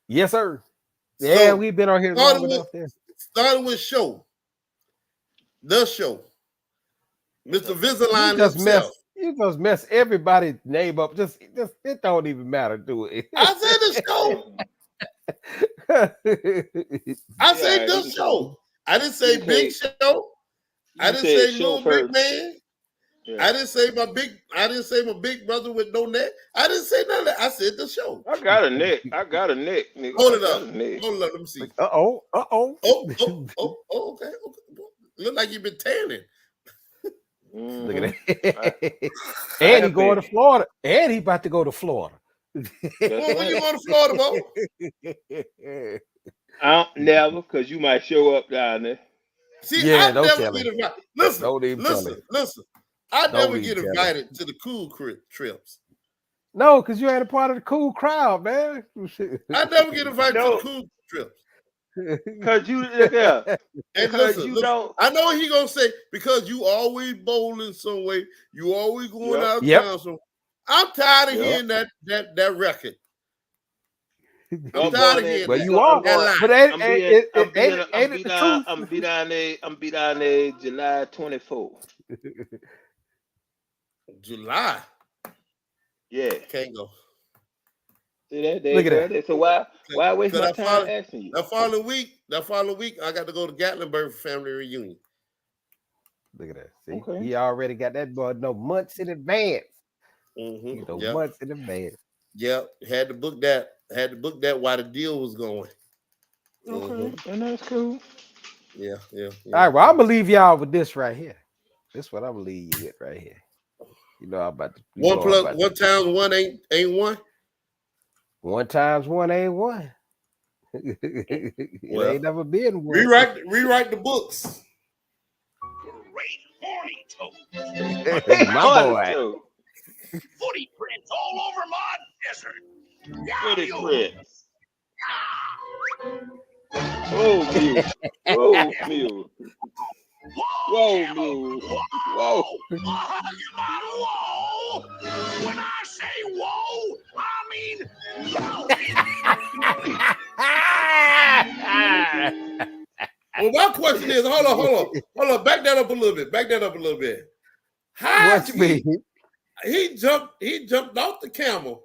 Yes, sir. Yeah, so, we've been on here long enough there.
Starting with the show. Mr. Visalign himself.
You just mess everybody's name up. Just it don't even matter, do it.
I said the show. I said the show. I didn't say big show. I didn't say little big man. Yeah. I didn't say my big brother with no neck. I didn't say none of that. I said the show.
I got a neck. Nigga.
Hold it up. Let me see.
Oh,
okay. Look like you've been tanning.
Look at that. And he going to Florida. And he about to go to Florida.
When you going to Florida, bro?
Never, because you might show up down there.
See, I never get invited. Listen. I never get invited to the cool trips.
No, because you ain't a part of the cool crowd, man.
I never get invited to the cool trips.
Because you, yeah.
And listen, don't. I know what he gonna say, because you always bowling some way. You always going out of town. So I'm tired of hearing that record. I'm tired of hearing
that.
You
are.
But I'm be down there July 24th.
July.
Yeah.
Can't go.
See that? Look at that. So why waste my time asking you?
That following week, I got to go to Gatlinburg for family reunion.
Look at that. See,
Okay.
he already got that boy no months in advance.
Mm-hmm.
You know,
Yep.
months in advance.
Yep. Had to book that. Had to book that while the deal was going.
Okay, and that's cool.
Yeah.
All right, well, I'm gonna leave y'all with this right here. This is what I'm gonna leave you with right here. You know, I'm about to.
One times one ain't one.
1 times 1 ain't 1. It
Well,
ain't never been 1.
rewrite the books.
My boy.
Footprints all over my desert.
Footprints. Whoa, mule. Whoa, mule. Whoa, mule. Whoa.
Whoa. When I say whoa, I mean
Well, my question is, hold on, back that up a little bit. How he jumped off the camel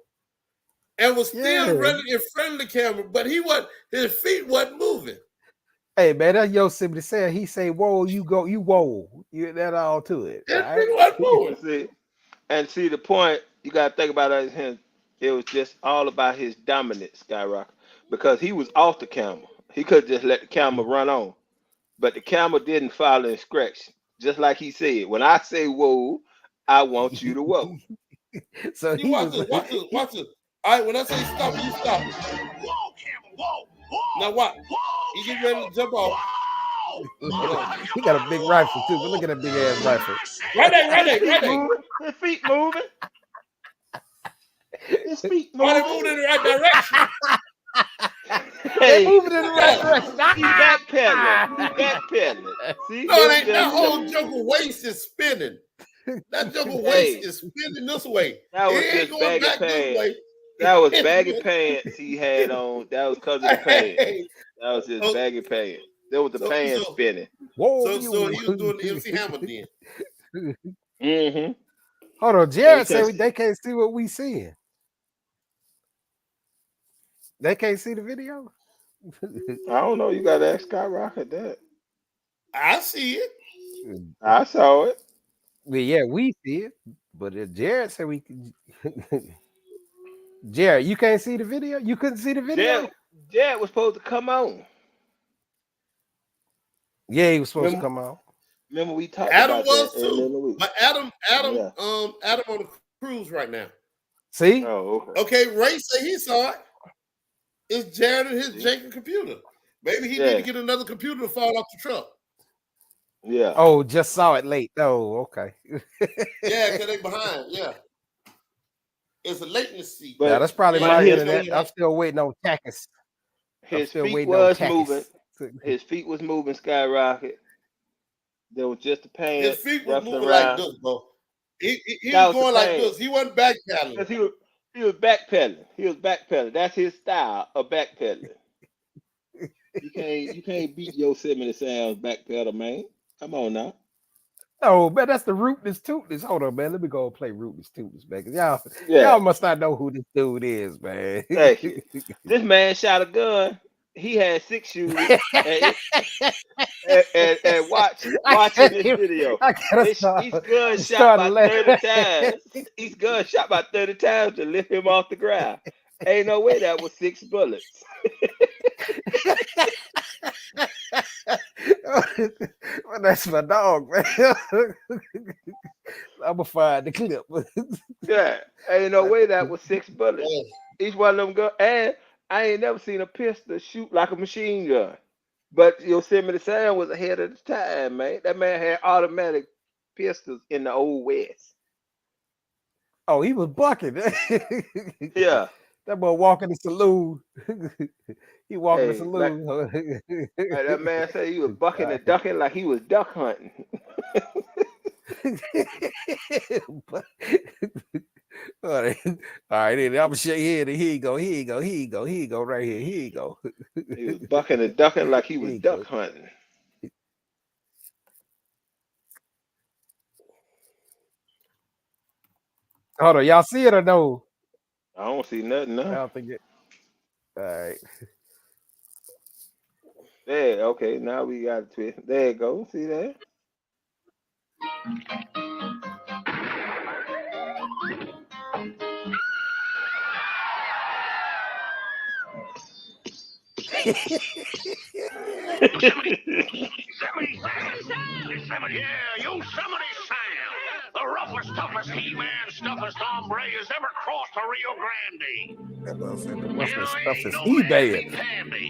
and was still running in front of the camera, but his feet wasn't moving.
Hey man, that's Yosemite saying. He say, "Whoa, you go, you whoa." You that all to it.
His feet wasn't moving.
See the point. You gotta think about it. It was just all about his dominance, Skyrocket, because he was off the camera. He could just let the camera run on, but the camera didn't follow instructions. Just like he said, when I say whoa, I want you to whoa.
So
he watch this. All right, when I say stop, you stop.
whoa, camera, whoa.
Now what? He get ready to jump off.
He got a big rifle too, but look at that big ass rifle.
Right there.
His feet moving. His feet moving.
Why they moving in the right direction?
Hey,
they moving in the right direction.
He's backpedaling. See?
No, it ain't. That whole Joker waist is spinning. That Joker waist is spinning this way.
That was
it ain't
just
going
baggy
back
pants.
this way.
That was baggy pants he had on. That was because of the pants. That was his baggy pants. That was the pants spinning.
Whoa,
so he was doing the MC Hammer then.
Mm-hmm.
Hold on, Jared said they can't see what we seeing. They can't see the video.
I don't know. You gotta ask Skyrocket that.
I see it.
I saw it.
Well, yeah, we see it. But if Jared said we can. Jared, you can't see the video? You couldn't see the video?
Jared was supposed to come on.
Yeah, he was supposed to come on.
Remember we talked
Adam
about
was
that
too. But Adam on the cruise right now.
See?
Oh,
okay. Ray said he saw it. It's Jared and his janky computer. Maybe he need to get another computer to fall off the truck.
Yeah.
Oh, just saw it late. Oh, okay.
Yeah, because they behind. Yeah. It's a latency.
Yeah, that's probably my internet. I'm still waiting on Takis.
His feet was moving. His feet was moving, Skyrocket. There was just a pan.
His feet was moving like this, bro. He was going like this. He wasn't backpedaling.
Because he was backpedaling. He was backpedaling. That's his style of backpedaling. You can't beat Yosemite Sam's backpedal, man. Come on now.
No, man, that's the Rootless Tootless. Hold on, man. Let me go and play Rootless Tootless, man. Y'all must not know who this dude is, man.
Hey, this man shot a gun. He had 6 shooters. and watching this video. He's gun shot about 30 times. He's gun shot about 30 times to lift him off the ground. Ain't no way that was 6 bullets.
Well, that's my dog, man. I'm gonna find the clip.
Yeah, ain't no way that was 6 bullets. Each one of them guns, and I ain't never seen a pistol shoot like a machine gun. But Yosemite Sam was ahead of the time, man. That man had automatic pistols in the old West.
Oh, he was bucking.
Yeah.
That boy walking the saloon. He walking the saloon.
Like that man said he was bucking and ducking like he was duck hunting.
All right, then I'm gonna show you here. Here you go right here. Here you go.
He was bucking and ducking like he was duck hunting.
Hold on, y'all see it or no?
I don't see nothing. No.
I don't think it. All right.
There, okay. Now we got a twist. There you go. See that?
Yeah, Yosemite Sam, the roughest, toughest He-Man, toughest hombre has ever crossed the Rio Grande.
That motherfucker, the
And
roughest,
I ain't
toughest
no
He-Man.
handy-pandy.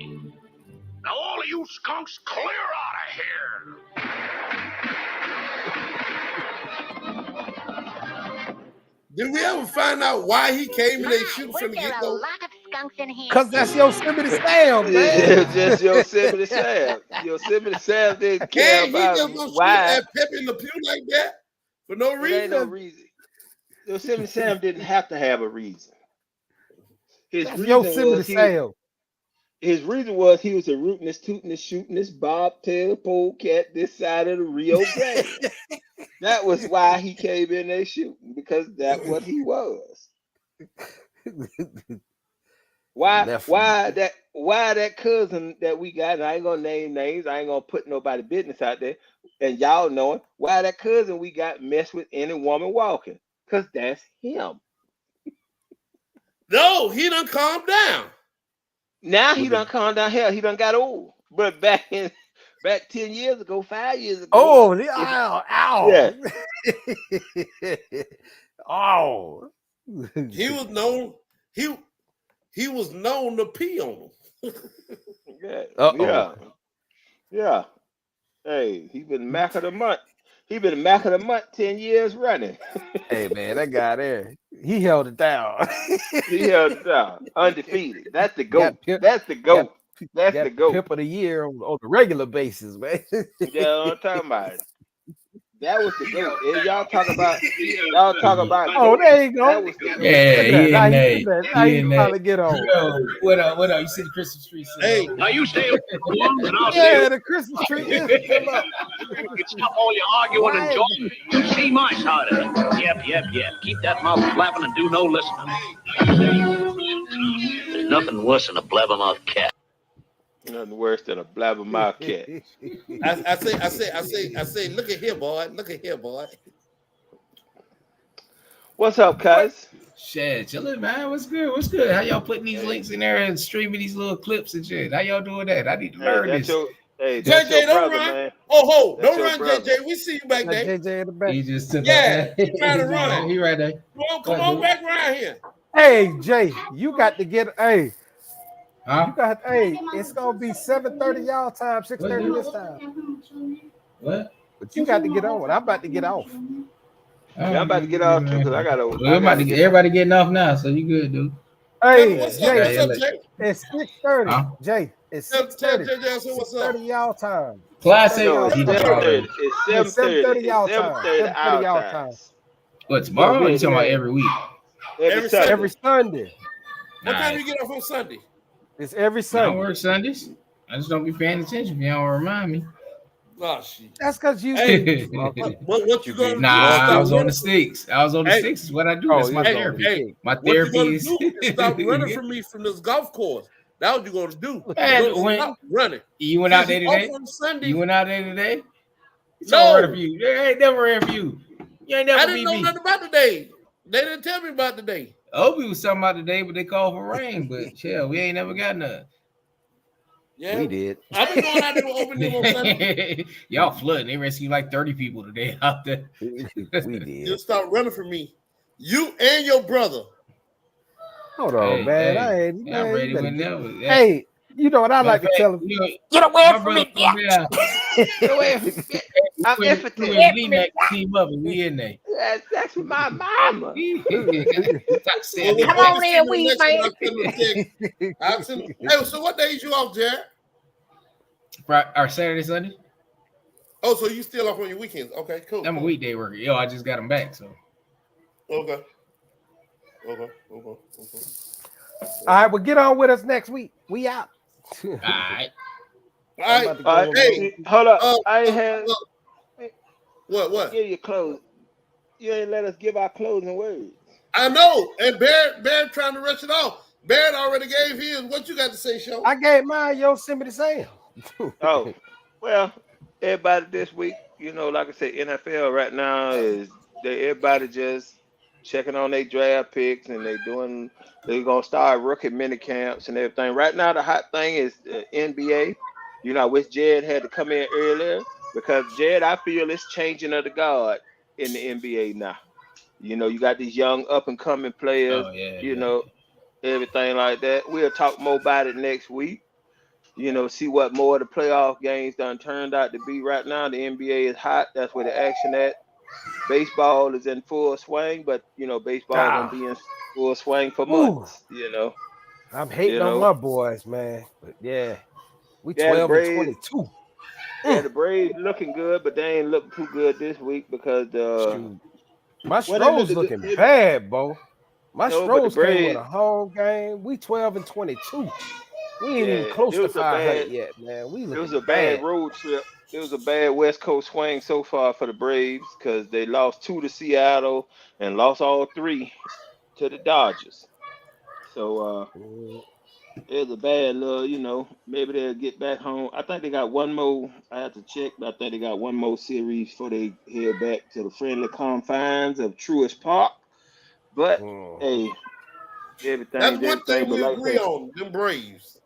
Now all of you skunks, clear out of here.
Did we ever find out why he came and they shoot from the get-go?
Cause that's Yosemite Sam, man.
Just Yosemite Sam. Yosemite Sam didn't care
He just
about
gonna shoot
why.
at Pep in the Pew like that for no
There ain't no
reason.
reason. Yosemite Sam didn't have to have a reason. His
That's
reason
Yosemite
was
Sam.
his reason was he was a rootin'est, tootin'est, shootin'est, bobtail polecat this side of the Rio Grande. That was why he came in there shooting, because that's what he was. Why that cousin that we got, and I ain't gonna name names, I ain't gonna put nobody business out there, and y'all know it, why that cousin we got mess with any woman walking? Because that's him.
No, he done calmed down.
Now he done calmed down. Hell, he done got old. But back 10 years ago, 5 years ago.
Oh, ow.
Yeah.
Oh.
He was known. He was known to pee on him.
Yeah. Hey, he been Mac of the month. He been Mac of the month 10 years running.
Hey man, that guy there, he held it down.
He held it down, undefeated. That's the GOAT. That's the GOAT. That's the GOAT.
Pimp of the year on a regular basis, man.
Yeah, I'm talking about it. That was the GOAT. And y'all talk about.
Oh, there you go.
That was the GOAT.
He finally get on.
Yo, what up? You see the Christmas tree?
Hey,
now you stay up and I'll
yeah, the Christmas tree is still up.
Stop all your arguing and joking. See my side of it. Yep. Keep that mouth flapping and do no listening. There's nothing worse than a blabbermouth cat.
Nothing worse than a blabbermouth cat.
I say, look at here, boy.
What's up, cuz?
Shit, chillin', man. What's good? How y'all putting these links in there and streaming these little clips and shit? How y'all doing that? I need to learn this.
That's
JJ,
your
don't
brother,
run.
man.
Oh,
That's
don't run,
brother.
JJ. We see you back there.
JJ in the back.
He just took
He trying to run.
He right there.
Come on back around here.
Hey, Jay, you got to get
Huh?
you got it's gonna be 7:30 y'all time, 6:30 this time.
What?
But you got to get on. I'm about to get off.
Yeah, I'm about to get off too because I gotta.
Everybody getting off now, so you good, dude.
Hey,
what's
Jay,
up, Jay?
it's 6:30.
Huh?
Jay, it's
Tell
6:30.
JJ, so what's up?
6:30 y'all time.
Class A.
No, it's 7:30. It's 7:30
y'all time.
7:30
7:30 y'all
our time.
What, tomorrow? Or you talking about every week?
Every Sunday.
Every Sunday.
What time you get off on Sunday?
It's every
I
Sunday.
don't work Sundays. I just don't be paying attention if you don't remind me.
Oh shit.
That's because you.
Hey, what you gonna do?
I was on the sticks. Six is what I do. That's my therapy. My therapy is
stop running from me from this golf course. That's what you're gonna do.
Stop
running.
You went out there today?
On Sunday.
You went out there today?
No.
They ain't never ran for you. You ain't never
I didn't know nothing about the day. They didn't tell me about the day.
Obi was talking about the day, but they called for rain. But yeah, we ain't never got none.
Yeah,
we did.
I've been going out there with open them on Sunday.
Y'all flooding. They rescued like 30 people today out there.
We did.
You stop running from me. You and your brother.
Hold on, man.
I'm ready whenever.
Hey, you know what I like to tell them?
Get away from me, bitch.
Get away from me. I'm impotent.
Team up and we in there.
That's my mama.
Come
on in, we man. Hey, so what days you off, Jared?
Our Saturday, Sunday.
Oh, so you still off on your weekends? Okay, cool.
I'm a weekday worker. Yo, I just got them back, so.
Okay.
All right, well, get on with us next week. We out.
All right.
Hey, hold up. I ain't had.
What?
Give your clothes. You ain't let us give our closing words.
I know. And Barrett trying to rush it off. Barrett already gave his. What you got to say, Sean?
I gave mine Yosemite Sam.
Oh, well, everybody this week, you know, like I said, NFL right now is everybody just checking on their draft picks and they're gonna start rookie mini camps and everything. Right now, the hot thing is NBA. You know, I wish Jed had to come in earlier because Jed, I feel, is changing of the guard in the NBA now. You know, you got these young up and coming players.
Oh yeah,
You
yeah.
know, everything like that. We'll talk more about it next week. You know, see what more of the playoff games done turned out to be. Right now, the NBA is hot. That's where the action at. Baseball is in full swing, but you know, baseball gonna
Ah,
be in full swing for
ooh,
months. You know,
I'm
you
hating on
know.
my boys, man. But yeah, we
Yeah, the
12 and
Braves.
22.
Yeah, the Braves looking good, but they ain't looking too good this week because
Shoot. My
well, they look
Stros
good.
looking bad, Bo. My
No, but the
Stros can't win
Braves.
a home game. We 12 and 22. We ain't even
Yeah,
close to 500 yet, man. We
it was
looking
a bad
bad.
road trip. It was a bad West Coast swing so far for the Braves because they lost 2 to Seattle and lost all 3 to the Dodgers. So
Mm,
it was a bad little, you know, maybe they'll get back home. I think they got one more. I have to check, but I think they got one more series before they head back to the friendly confines of Truist Park. But
mm.
hey,
That's
everything's
one
everything.
thing
But
we
like I
agree
say,
on, them Braves.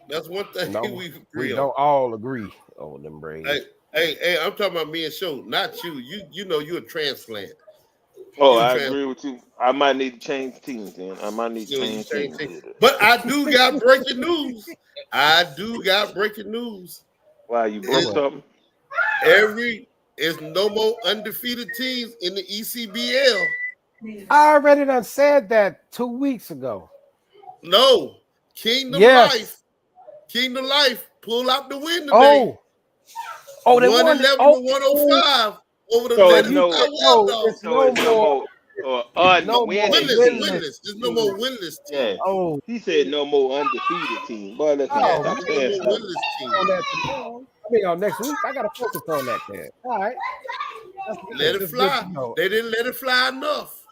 That's one thing
No,
we
we
agree on.
don't all agree on them
Hey,
Braves.
hey, I'm talking about me and Show, not you. You know you're a transplant.
oh,
You a
I
transplant.
agree with you. I might need to change teams, then. I might need to
You
change
change
teams
things.
here.
But I do got breaking news. I do got breaking news.
Wow, you broke
It,
What?
something?
it's no more undefeated teams in the ECBL.
I already done said that 2 weeks ago.
No. Kingdom
Yes.
Life. Kingdom Life. Pull out the win today.
Oh, they won.
111 to 105 over the
So
So
it's
Lettuce
you
no,
said
Wild
no.
Dogs.
It's no
no
more.
more
No more
winning
Winless,
team.
winless
winless. There's no more
team.
winless
Yeah,
team.
Oh,
he said no more undefeated team. Boy, look here,
oh
Yeah,
stop
there's no
saying
more
man.
stuff.
winless
On
team.
that tomorrow. I mean, on next week. I gotta focus on that then. All right. That's
Let
good.
it
That's good
fly.
to know.
They didn't let it fly enough.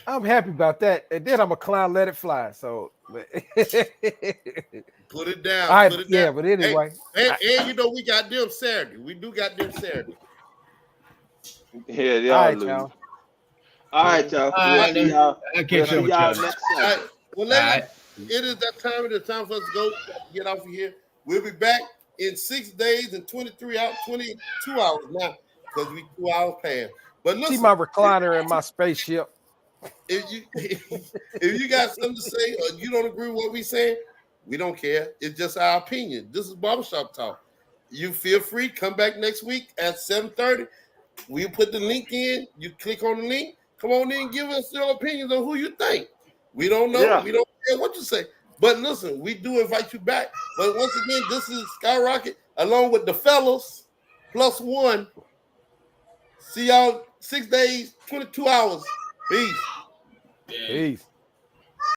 I'm happy about that. And then I'm a clown, let it fly. So all
Put it down.
right,
Put it down.
yeah, but
Hey,
anyway.
and you know we got them Saturday. We do got them Saturday.
Yeah,
All
y'all
right,
lose.
y'all.
All right, y'all.
All
We'll
right,
see
then.
y'all.
I'll
We'll
catch up
see
with
y'all
y'all.
next
All
Sunday.
right. Well,
All
ladies,
right.
it is that time. It is time for us to go get off of here. We'll be back in 6 days and 22 hours now because we 2 hours past. But
See
listen,
my recliner in my spaceship.
if you if you got something to say or you don't agree with what we saying, we don't care. It's just our opinion. This is barbershop talk. You feel free. Come back next week at 7:30. We'll put the link in. You click on the link. Come on in and give us your opinions on who you think. We don't know.
Yeah.
We don't care what you say. But listen, we do invite you back. But once again, this is Skyrocket along with the fellas plus one. See y'all 6 days, 22 hours. Peace.
Peace.